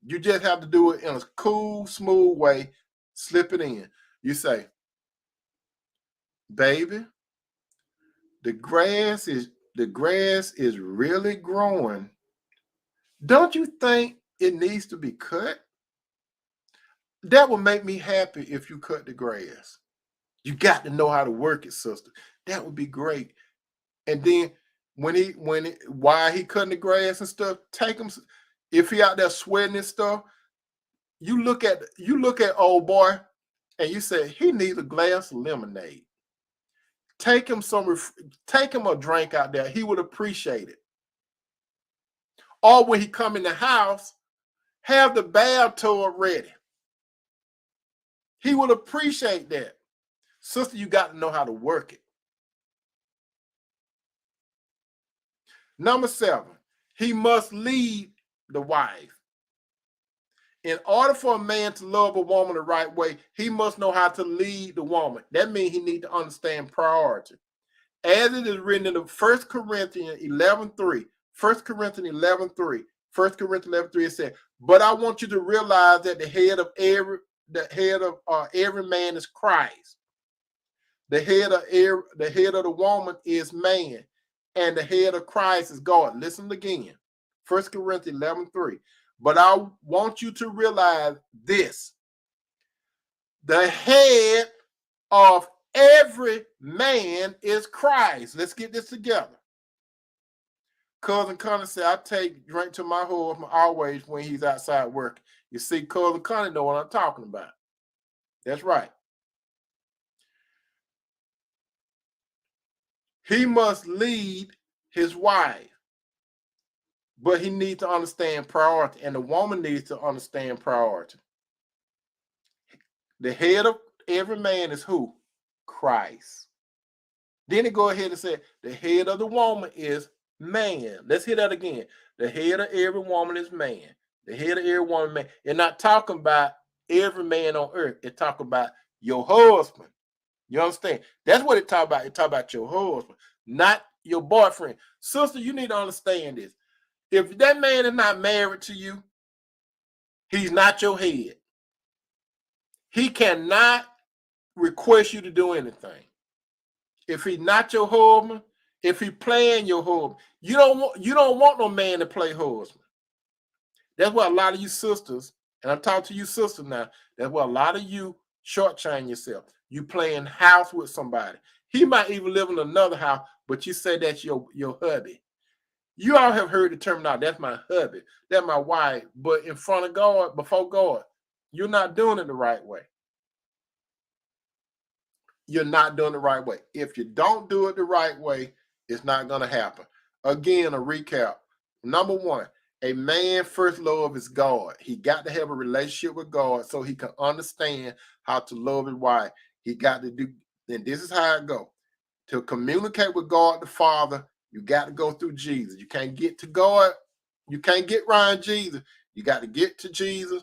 you just have to do it in a cool, smooth way, slip it in. You say, baby, the grass is really growing. Don't you think it needs to be cut? That would make me happy if you cut the grass. You got to know how to work it, sister. That would be great. And then while he cutting the grass and stuff, take him. If he out there sweating and stuff, you look at old boy, and you say he needs a glass of lemonade. Take him a drink out there. He would appreciate it. Or when he come in the house, have the bathtub ready. He would appreciate that. Sister, you got to know how to work it. Number 7, he must lead the wife. In order for a man to love a woman the right way, he must know how to lead the woman. That means he needs to understand priority. As it is written in the 1 Corinthians 11:3, 1 Corinthians 11:3, 1 Corinthians 11:3, it said, but I want you to realize that the head of every man is Christ. The head of the woman is man, and the head of Christ is God. Listen again. 1 Corinthians 11:3. But I want you to realize this. The head of every man is Christ. Let's get this together. Cousin Connie said, I take drink to my husband always when he's outside working. You see, Cousin Connie know what I'm talking about. That's right. He must lead his wife, but he needs to understand priority, and the woman needs to understand priority. The head of every man is who? Christ. Then he go ahead and say, the head of the woman is man. Let's hear that again. The head of every woman is man. The head of every woman, man. It's not talking about every man on earth. It's talking about your husband. You understand? That's what it talk about. It talk about your husband, not your boyfriend. Sister, you need to understand this. If that man is not married to you, he's not your head. He cannot request you to do anything. If he's not your husband, if he playing your husband, you don't want no man to play husband. That's why a lot of you sisters, and I'm talking to you sisters now, that's why a lot of you shortchange yourself. You playing house with somebody. He might even live in another house, but you say that's your hubby. You all have heard the term now, that's my hubby, that's my wife, but in front of God, before God, you're not doing it the right way. You're not doing it the right way. If you don't do it the right way, it's not going to happen. Again, a recap. Number 1, a man first love is God. He got to have a relationship with God so he can understand how to love his wife. He got to do, and this is how it goes. To communicate with God the Father, you got to go through Jesus. You can't get to God. You can't get around Jesus. You got to get to Jesus.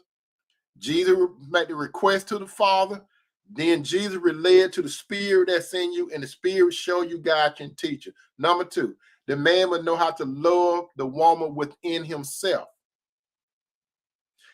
Jesus make the request to the Father. Then Jesus relayed to the Spirit that's in you, and the Spirit show you, God can teach you. Number 2, the man would know how to love the woman within himself.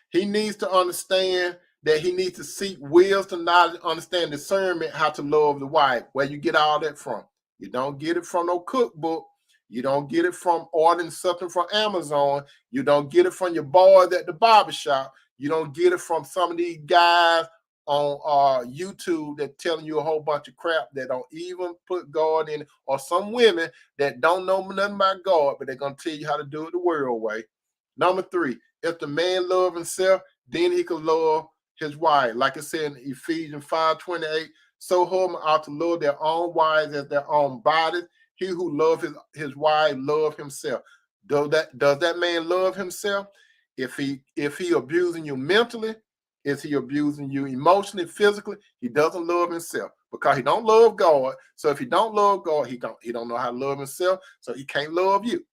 He needs to understand that he needs to seek wisdom, knowledge, understand discernment, how to love the wife. Where you get all that from? You don't get it from no cookbook. You don't get it from ordering something from Amazon. You don't get it from your boys at the barbershop. You don't get it from some of these guys on YouTube that telling you a whole bunch of crap that don't even put God in it, or some women that don't know nothing about God, but they're going to tell you how to do it the world way. Number 3, if the man love himself, then he can love his wife. Like it said in Ephesians 5:28, so husbands ought to love their own wives as their own bodies. He who loves his wife love himself. Does that man love himself? If he abusing you mentally, Is he abusing you emotionally, physically? He doesn't love himself because he don't love God. So if he don't love God, he don't know how to love himself, so he can't love you.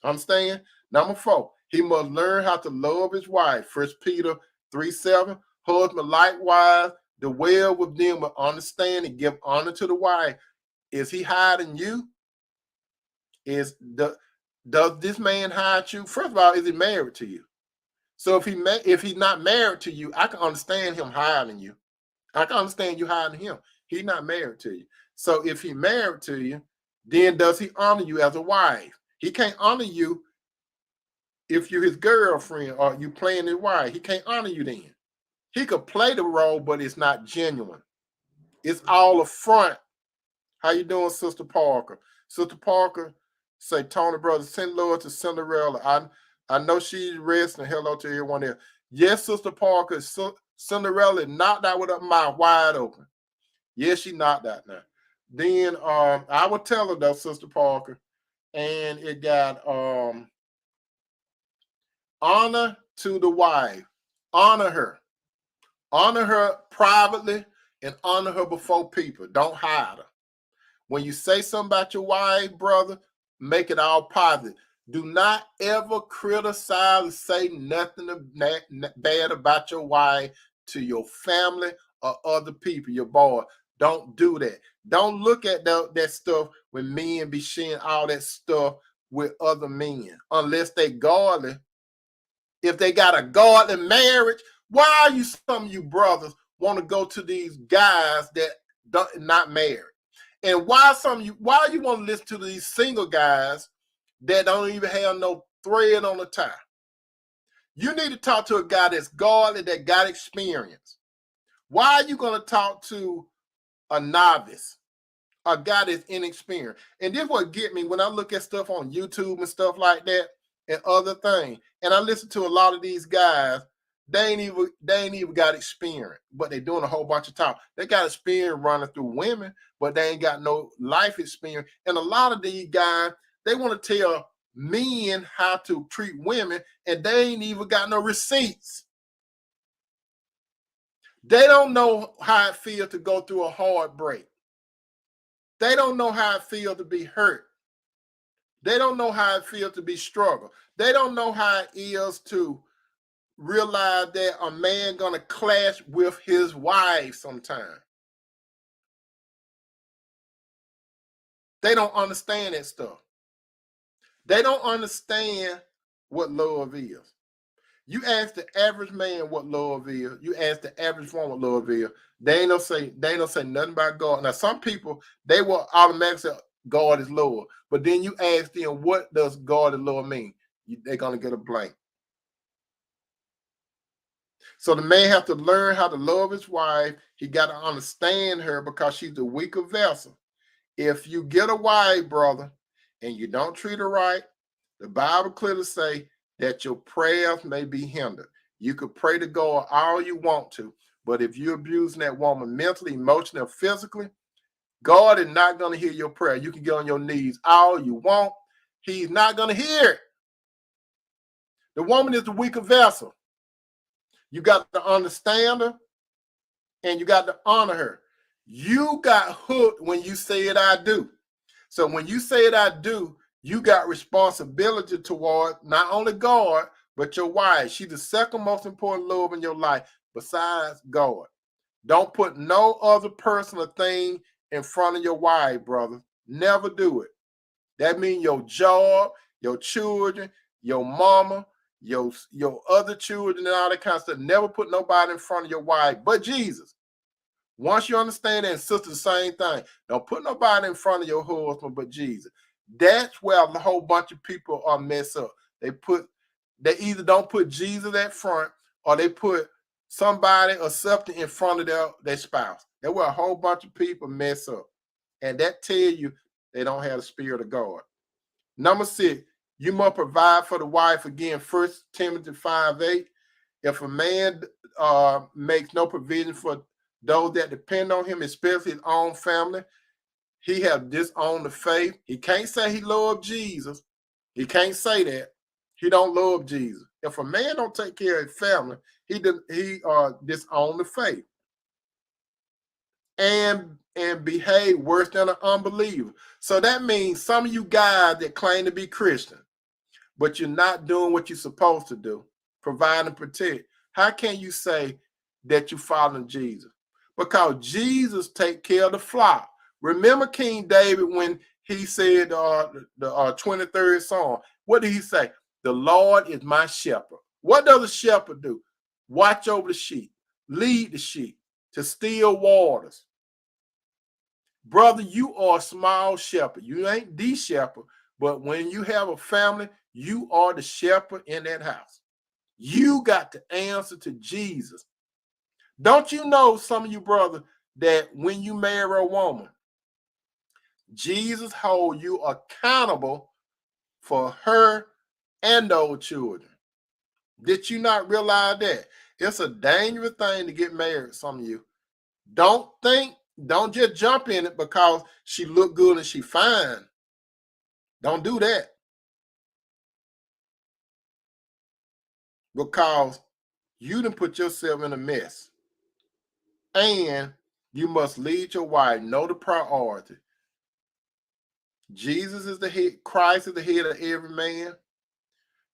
Understand? Number 4, he must learn how to love his wife. 1 Peter 3:7. Husband likewise, dwell with them with understanding, give honor to the wife. Is he hiding you? Does this man hide you? First of all, is he married to you? So if he's not married to you, I can understand him hiding you. I can understand you hiding him. He's not married to you. So if he's married to you, then does he honor you as a wife? He can't honor you if you're his girlfriend or you playing his wife. He can't honor you then. He could play the role, but it's not genuine. It's all a front. How you doing, Sister Parker? Sister Parker, say, Tony, brother, send love to Cinderella. I know she's resting. Hello to everyone there. Yes, Sister Parker, Cinderella knocked out with her mouth wide open. Yes, she knocked out now. Then I would tell her though, Sister Parker, and it got honor to the wife. Honor her. Honor her privately and honor her before people. Don't hide her. When you say something about your wife, brother, make it all positive. Do not ever criticize or say nothing bad about your wife to your family or other people, your boy. Don't do that. Don't look at that stuff when men be sharing all that stuff with other men, unless they godly. If they got a godly marriage, why are you, some of you brothers want to go to these guys that not married? And why you want to listen to these single guys that don't even have no thread on the tie? You need to talk to a guy that's godly, that got experience. Why are you going to talk to a novice, a guy that's inexperienced? And this what get me when I look at stuff on YouTube and stuff like that and other things. And I listen to a lot of these guys. They ain't even got experience, but they doing a whole bunch of talk. They got experience running through women, but they ain't got no life experience. And a lot of these guys, they want to tell men how to treat women, and they ain't even got no receipts. They don't know how it feels to go through a heartbreak. They don't know how it feels to be hurt. They don't know how it feels to be struggled. They don't know how it is to realize that a man gonna clash with his wife sometime. They don't understand that stuff. They don't understand what love is. You ask the average man what love is. You ask the average woman what love is. They ain't no say nothing about God. Now, some people, they will automatically say God is love. But then you ask them, what does God and love mean? They're gonna get a blank. So the man have to learn how to love his wife. He got to understand her because she's the weaker vessel. If you get a wife, brother, and you don't treat her right, the Bible clearly say that your prayers may be hindered. You could pray to God all you want to, but if you're abusing that woman mentally, emotionally, or physically, God is not going to hear your prayer. You can get on your knees all you want. He's not going to hear it. The woman is the weaker vessel. You got to understand her, and you got to honor her. You got hooked when you said I do. So when you said I do, you got responsibility toward not only God, but your wife. She's the second most important love in your life besides God. Don't put no other person or thing in front of your wife, brother. Never do it. That means your job, your children, your mama, your other children, and all that kind of stuff. Never put nobody in front of your wife but Jesus. Once you understand that, and sister, the same thing. Don't put nobody in front of your husband but Jesus. That's where a whole bunch of people are messed up. They either don't put Jesus at front, or they put somebody or something in front of their spouse. That's where a whole bunch of people mess up. And that tell you they don't have the spirit of God. Number 6, you must provide for the wife. Again, 1 Timothy 5:8. If a man makes no provision for those that depend on him, especially his own family, he have disowned the faith. He can't say he loved Jesus. He can't say that. He don't love Jesus. If a man don't take care of his family, He disowned the faith and behave worse than an unbeliever. So that means some of you guys that claim to be Christian, but you're not doing what you're supposed to do, provide and protect. How can you say that you're following Jesus? Because Jesus take care of the flock. Remember King David when he said the 23rd Psalm. What did he say? The Lord is my shepherd. What does a shepherd do? Watch over the sheep, lead the sheep to still waters. Brother, you are a small shepherd. You ain't the shepherd, but when you have a family, you are the shepherd in that house. You got to answer to Jesus. Don't you know, some of you brother, that when you marry a woman, Jesus hold you accountable for her and those children? Did you not realize that? It's a dangerous thing to get married, some of you. Don't just jump in it because she look good and she fine. Don't do that. Because you done put yourself in a mess. And you must lead your wife. Know the priority. Jesus is the head. Christ is the head of every man.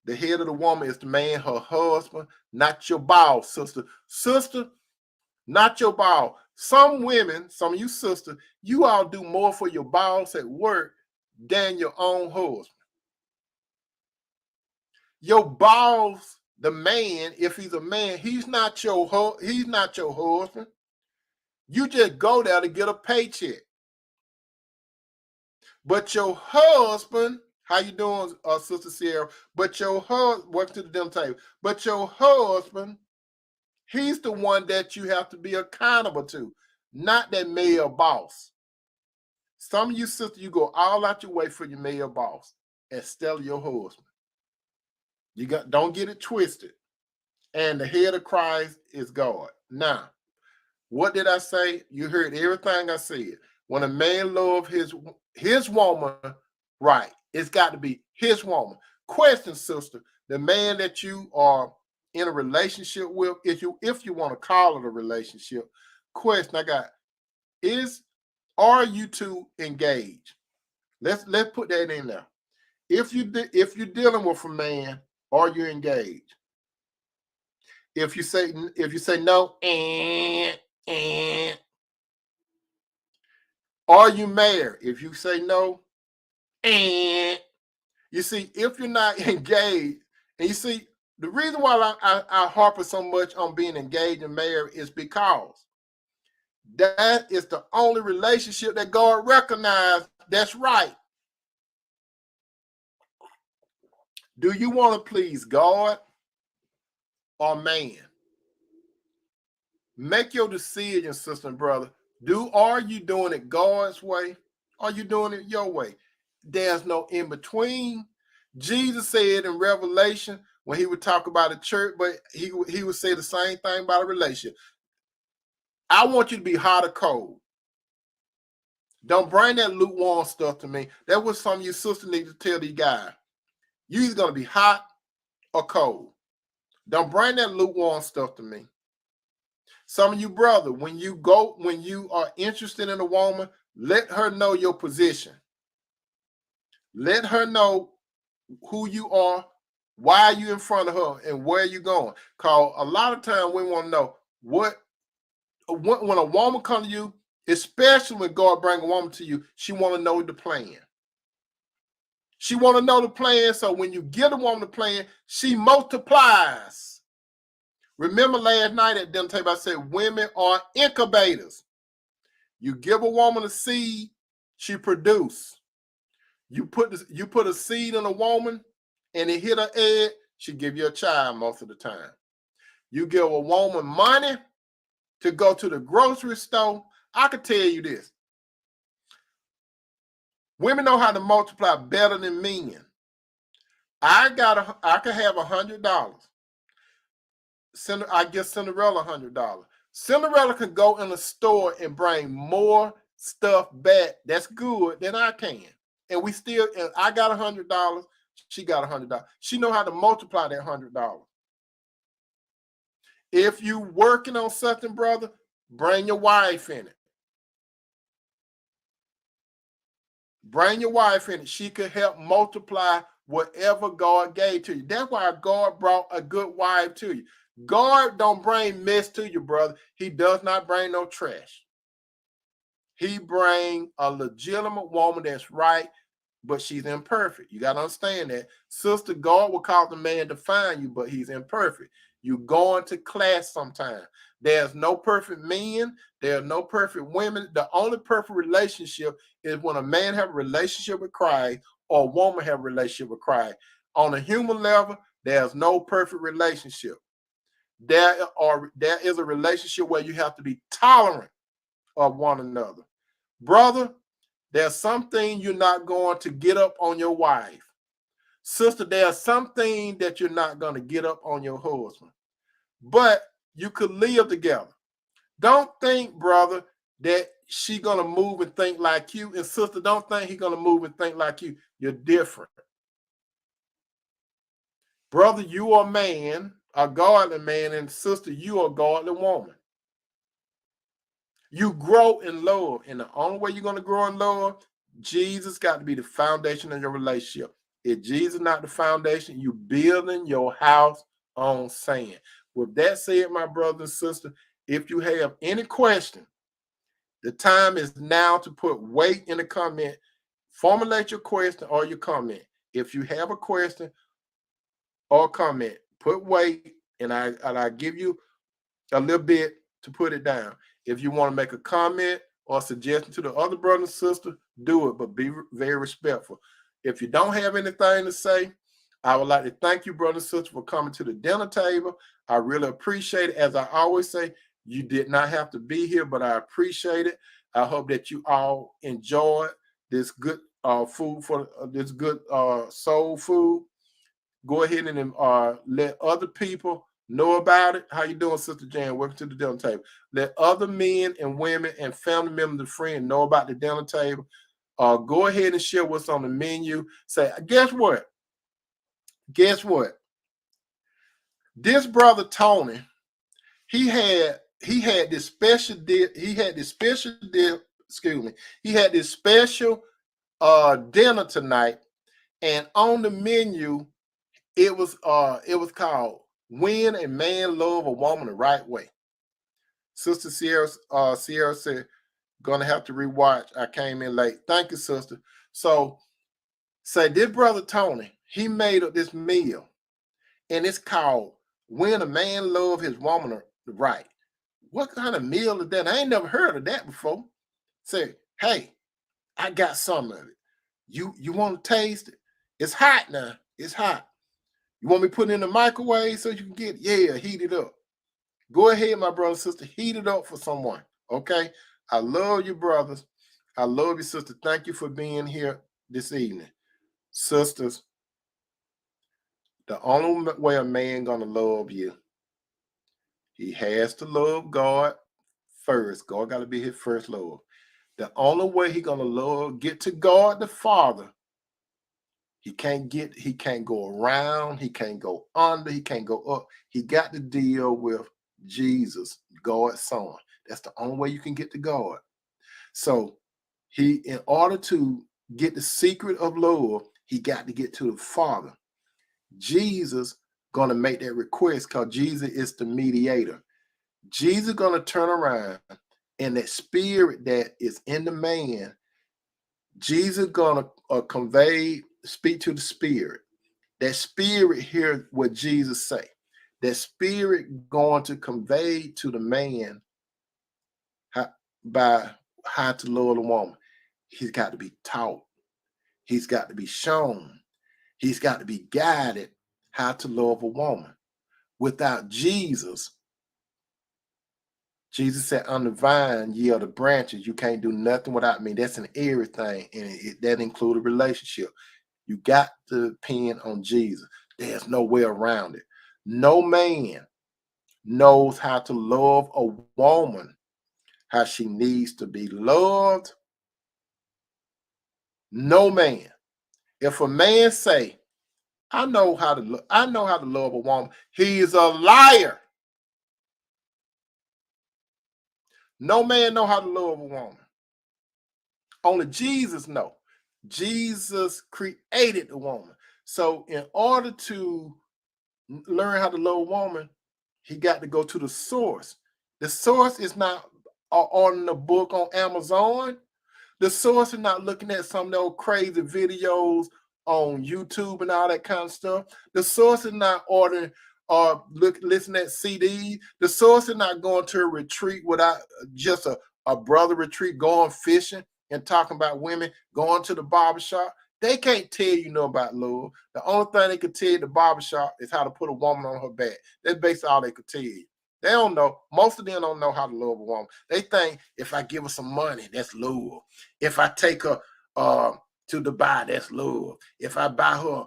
The head of the woman is the man, her husband, not your boss, sister. Sister, not your boss. Some women, some of you sisters, you all do more for your boss at work than your own husband. Your boss, the man, if he's a man, he's not your husband. You just go there to get a paycheck. But your husband, how you doing, Sister Sierra? But your husband, welcome to the dinner table. But your husband, he's the one that you have to be accountable to, not that male boss. Some of you sisters, you go all out your way for your male boss instead of your husband. Don't get it twisted. And the head of Christ is God. Now, what did I say? You heard everything I said. When a man loves his woman, right, it's got to be his woman. Question, sister, the man that you are in a relationship with, if you want to call it a relationship, question I got is, are you two engaged? Let's put that in there. If you're dealing with a man, are you engaged? If you say no, are you married? If you say no, you see, if you're not engaged, and you see, the reason why I harp so much on being engaged and married is because that is the only relationship that God recognized that's right. Do you want to please God or man? Make your decision, sister and brother. Are you doing it God's way? Or are you doing it your way? There's no in between. Jesus said in Revelation, when he would talk about a church, but he would say the same thing about a relationship. I want you to be hot or cold. Don't bring that lukewarm stuff to me. That's what some of you sisters need to tell these guys. You're either going to be hot or cold. Don't bring that lukewarm stuff to me. Some of you brother, when you are interested in a woman, let her know your position. Let her know who you are, why are you in front of her, and where you going. Because a lot of times we want to know when a woman comes to you, especially when God brings a woman to you, she want to know the plan. She want to know the plan, so when you give a woman the plan, she multiplies. Remember last night at dinner table, I said women are incubators. You give a woman a seed, she produce. You put a seed in a woman, and it hit her egg, she give you a child most of the time. You give a woman money to go to the grocery store. I could tell you this. Women know how to multiply better than men. I could have $100. I give Cinderella $100. Cinderella can go in a store and bring more stuff back that's good than I can. And I got $100. She got $100. She know how to multiply that $100. If you working on something, brother, bring your wife in it. Bring your wife in it. She could help multiply whatever God gave to you. That's why God brought a good wife to you. God don't bring mess to you, brother. He does not bring no trash. He bring a legitimate woman that's right, but she's imperfect. You got to understand that. Sister, God will cause the man to find you, but he's imperfect. You go into class sometime. There's no perfect men. There's no perfect women. The only perfect relationship is when a man have a relationship with Christ or a woman have a relationship with Christ. On a human level, there's no perfect relationship. There is a relationship where you have to be tolerant of one another. Brother, there's something you're not going to get up on your wife. Sister, there's something that you're not going to get up on your husband. But you could live together. Don't think, brother, that she going to move and think like you. And sister, don't think he going to move and think like you. You're different. Brother, you are a man, a godly man, and sister, you are a godly woman. You grow in love, and the only way you're going to grow in love, Jesus got to be the foundation of your relationship. If Jesus not the foundation, you building your house on sand. With that said, my brother and sister, if you have any question, the time is now to put weight in the comment. Formulate your question or your comment. If you have a question or comment, put weight, and I give you a little bit to put it down. If you want to make a comment or suggestion to the other brother and sister, do it, but be very respectful. If you don't have anything to say, I would like to thank you, brother and sister, for coming to the dinner table. I really appreciate it. As I always say, you did not have to be here, but I appreciate it. I hope that you all enjoyed this good food for this good soul food. Go ahead and let other people know about it. How you doing, Sister Jan? Welcome to the dinner table. Let other men and women and family members and friends know about the dinner table. Go ahead and share what's on the menu. Say, guess what? Guess what? This brother Tony, he had this special deal. He had this special deal. Excuse me. He had this special dinner tonight, and on the menu, it was called "When a Man Love a Woman the Right Way." Sister Sierra said, "Gonna have to rewatch. I came in late. Thank you, sister." So, say this brother Tony, he made up this meal, and it's called "When a Man Love His Woman the Right." What kind of meal is that? I ain't never heard of that before. Say, hey, I got some of it. You want to taste it? It's hot now. It's hot. You want me to put it in the microwave so you can get it? Yeah, heat it up. Go ahead, my brother and sister, heat it up for someone. Okay? I love you, brothers. I love you, sister. Thank you for being here this evening. Sisters, the only way a man gonna love you, he has to love God first. God gotta be his first love. The only way he gonna get to God the Father, he can't go around, he can't go under, he can't go up. He got to deal with Jesus, God's son. That's the only way you can get to God. So in order to get the secret of love, he got to get to the Father. Jesus gonna make that request because Jesus is the mediator. Jesus gonna turn around, and that spirit that is in the man, Jesus gonna speak to the spirit. That spirit hear what Jesus say. That spirit going to convey to the man by how to love a woman. He's got to be taught. He's got to be shown. He's got to be guided how to love a woman. Without Jesus, Jesus said, "On the vine, ye are the branches. You can't do nothing without me." That's in everything, and that includes a relationship. You got to depend on Jesus. There's no way around it. No man knows how to love a woman how she needs to be loved. No man. If a man say, I know how to love a woman," he is a liar. No man know how to love a woman. Only Jesus know. Jesus created the woman. So in order to learn how to love a woman, he got to go to the source. The source is not on the book on Amazon. The source is not looking at some of those crazy videos on YouTube and all that kind of stuff. The source is not ordering or listening at CDs. The source is not going to a retreat without just a brother retreat, going fishing and talking about women, going to the barbershop. They can't tell you no about love. The only thing they could tell you at the barbershop is how to put a woman on her back. That's basically all they could tell you. They don't know. Most of them don't know how to love a woman. They think if I give her some money, that's love. If I take her to Dubai, that's love. If I buy her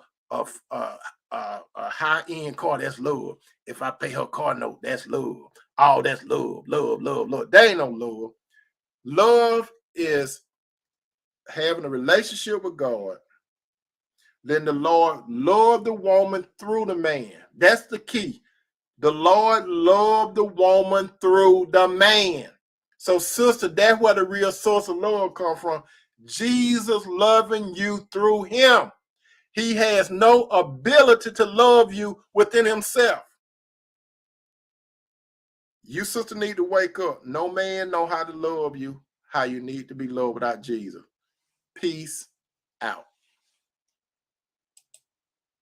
a high-end car, that's love. If I pay her car note, that's love. All that's love, love, love, love. They ain't no love. Love is having a relationship with God. Then the Lord loved the woman through the man. That's the key. The Lord loved the woman through the man. So, sister, that's where the real source of love comes from. Jesus loving you through him. He has no ability to love you within himself. You, sister, need to wake up. No man know how to love you, how you need to be loved without Jesus. Peace out.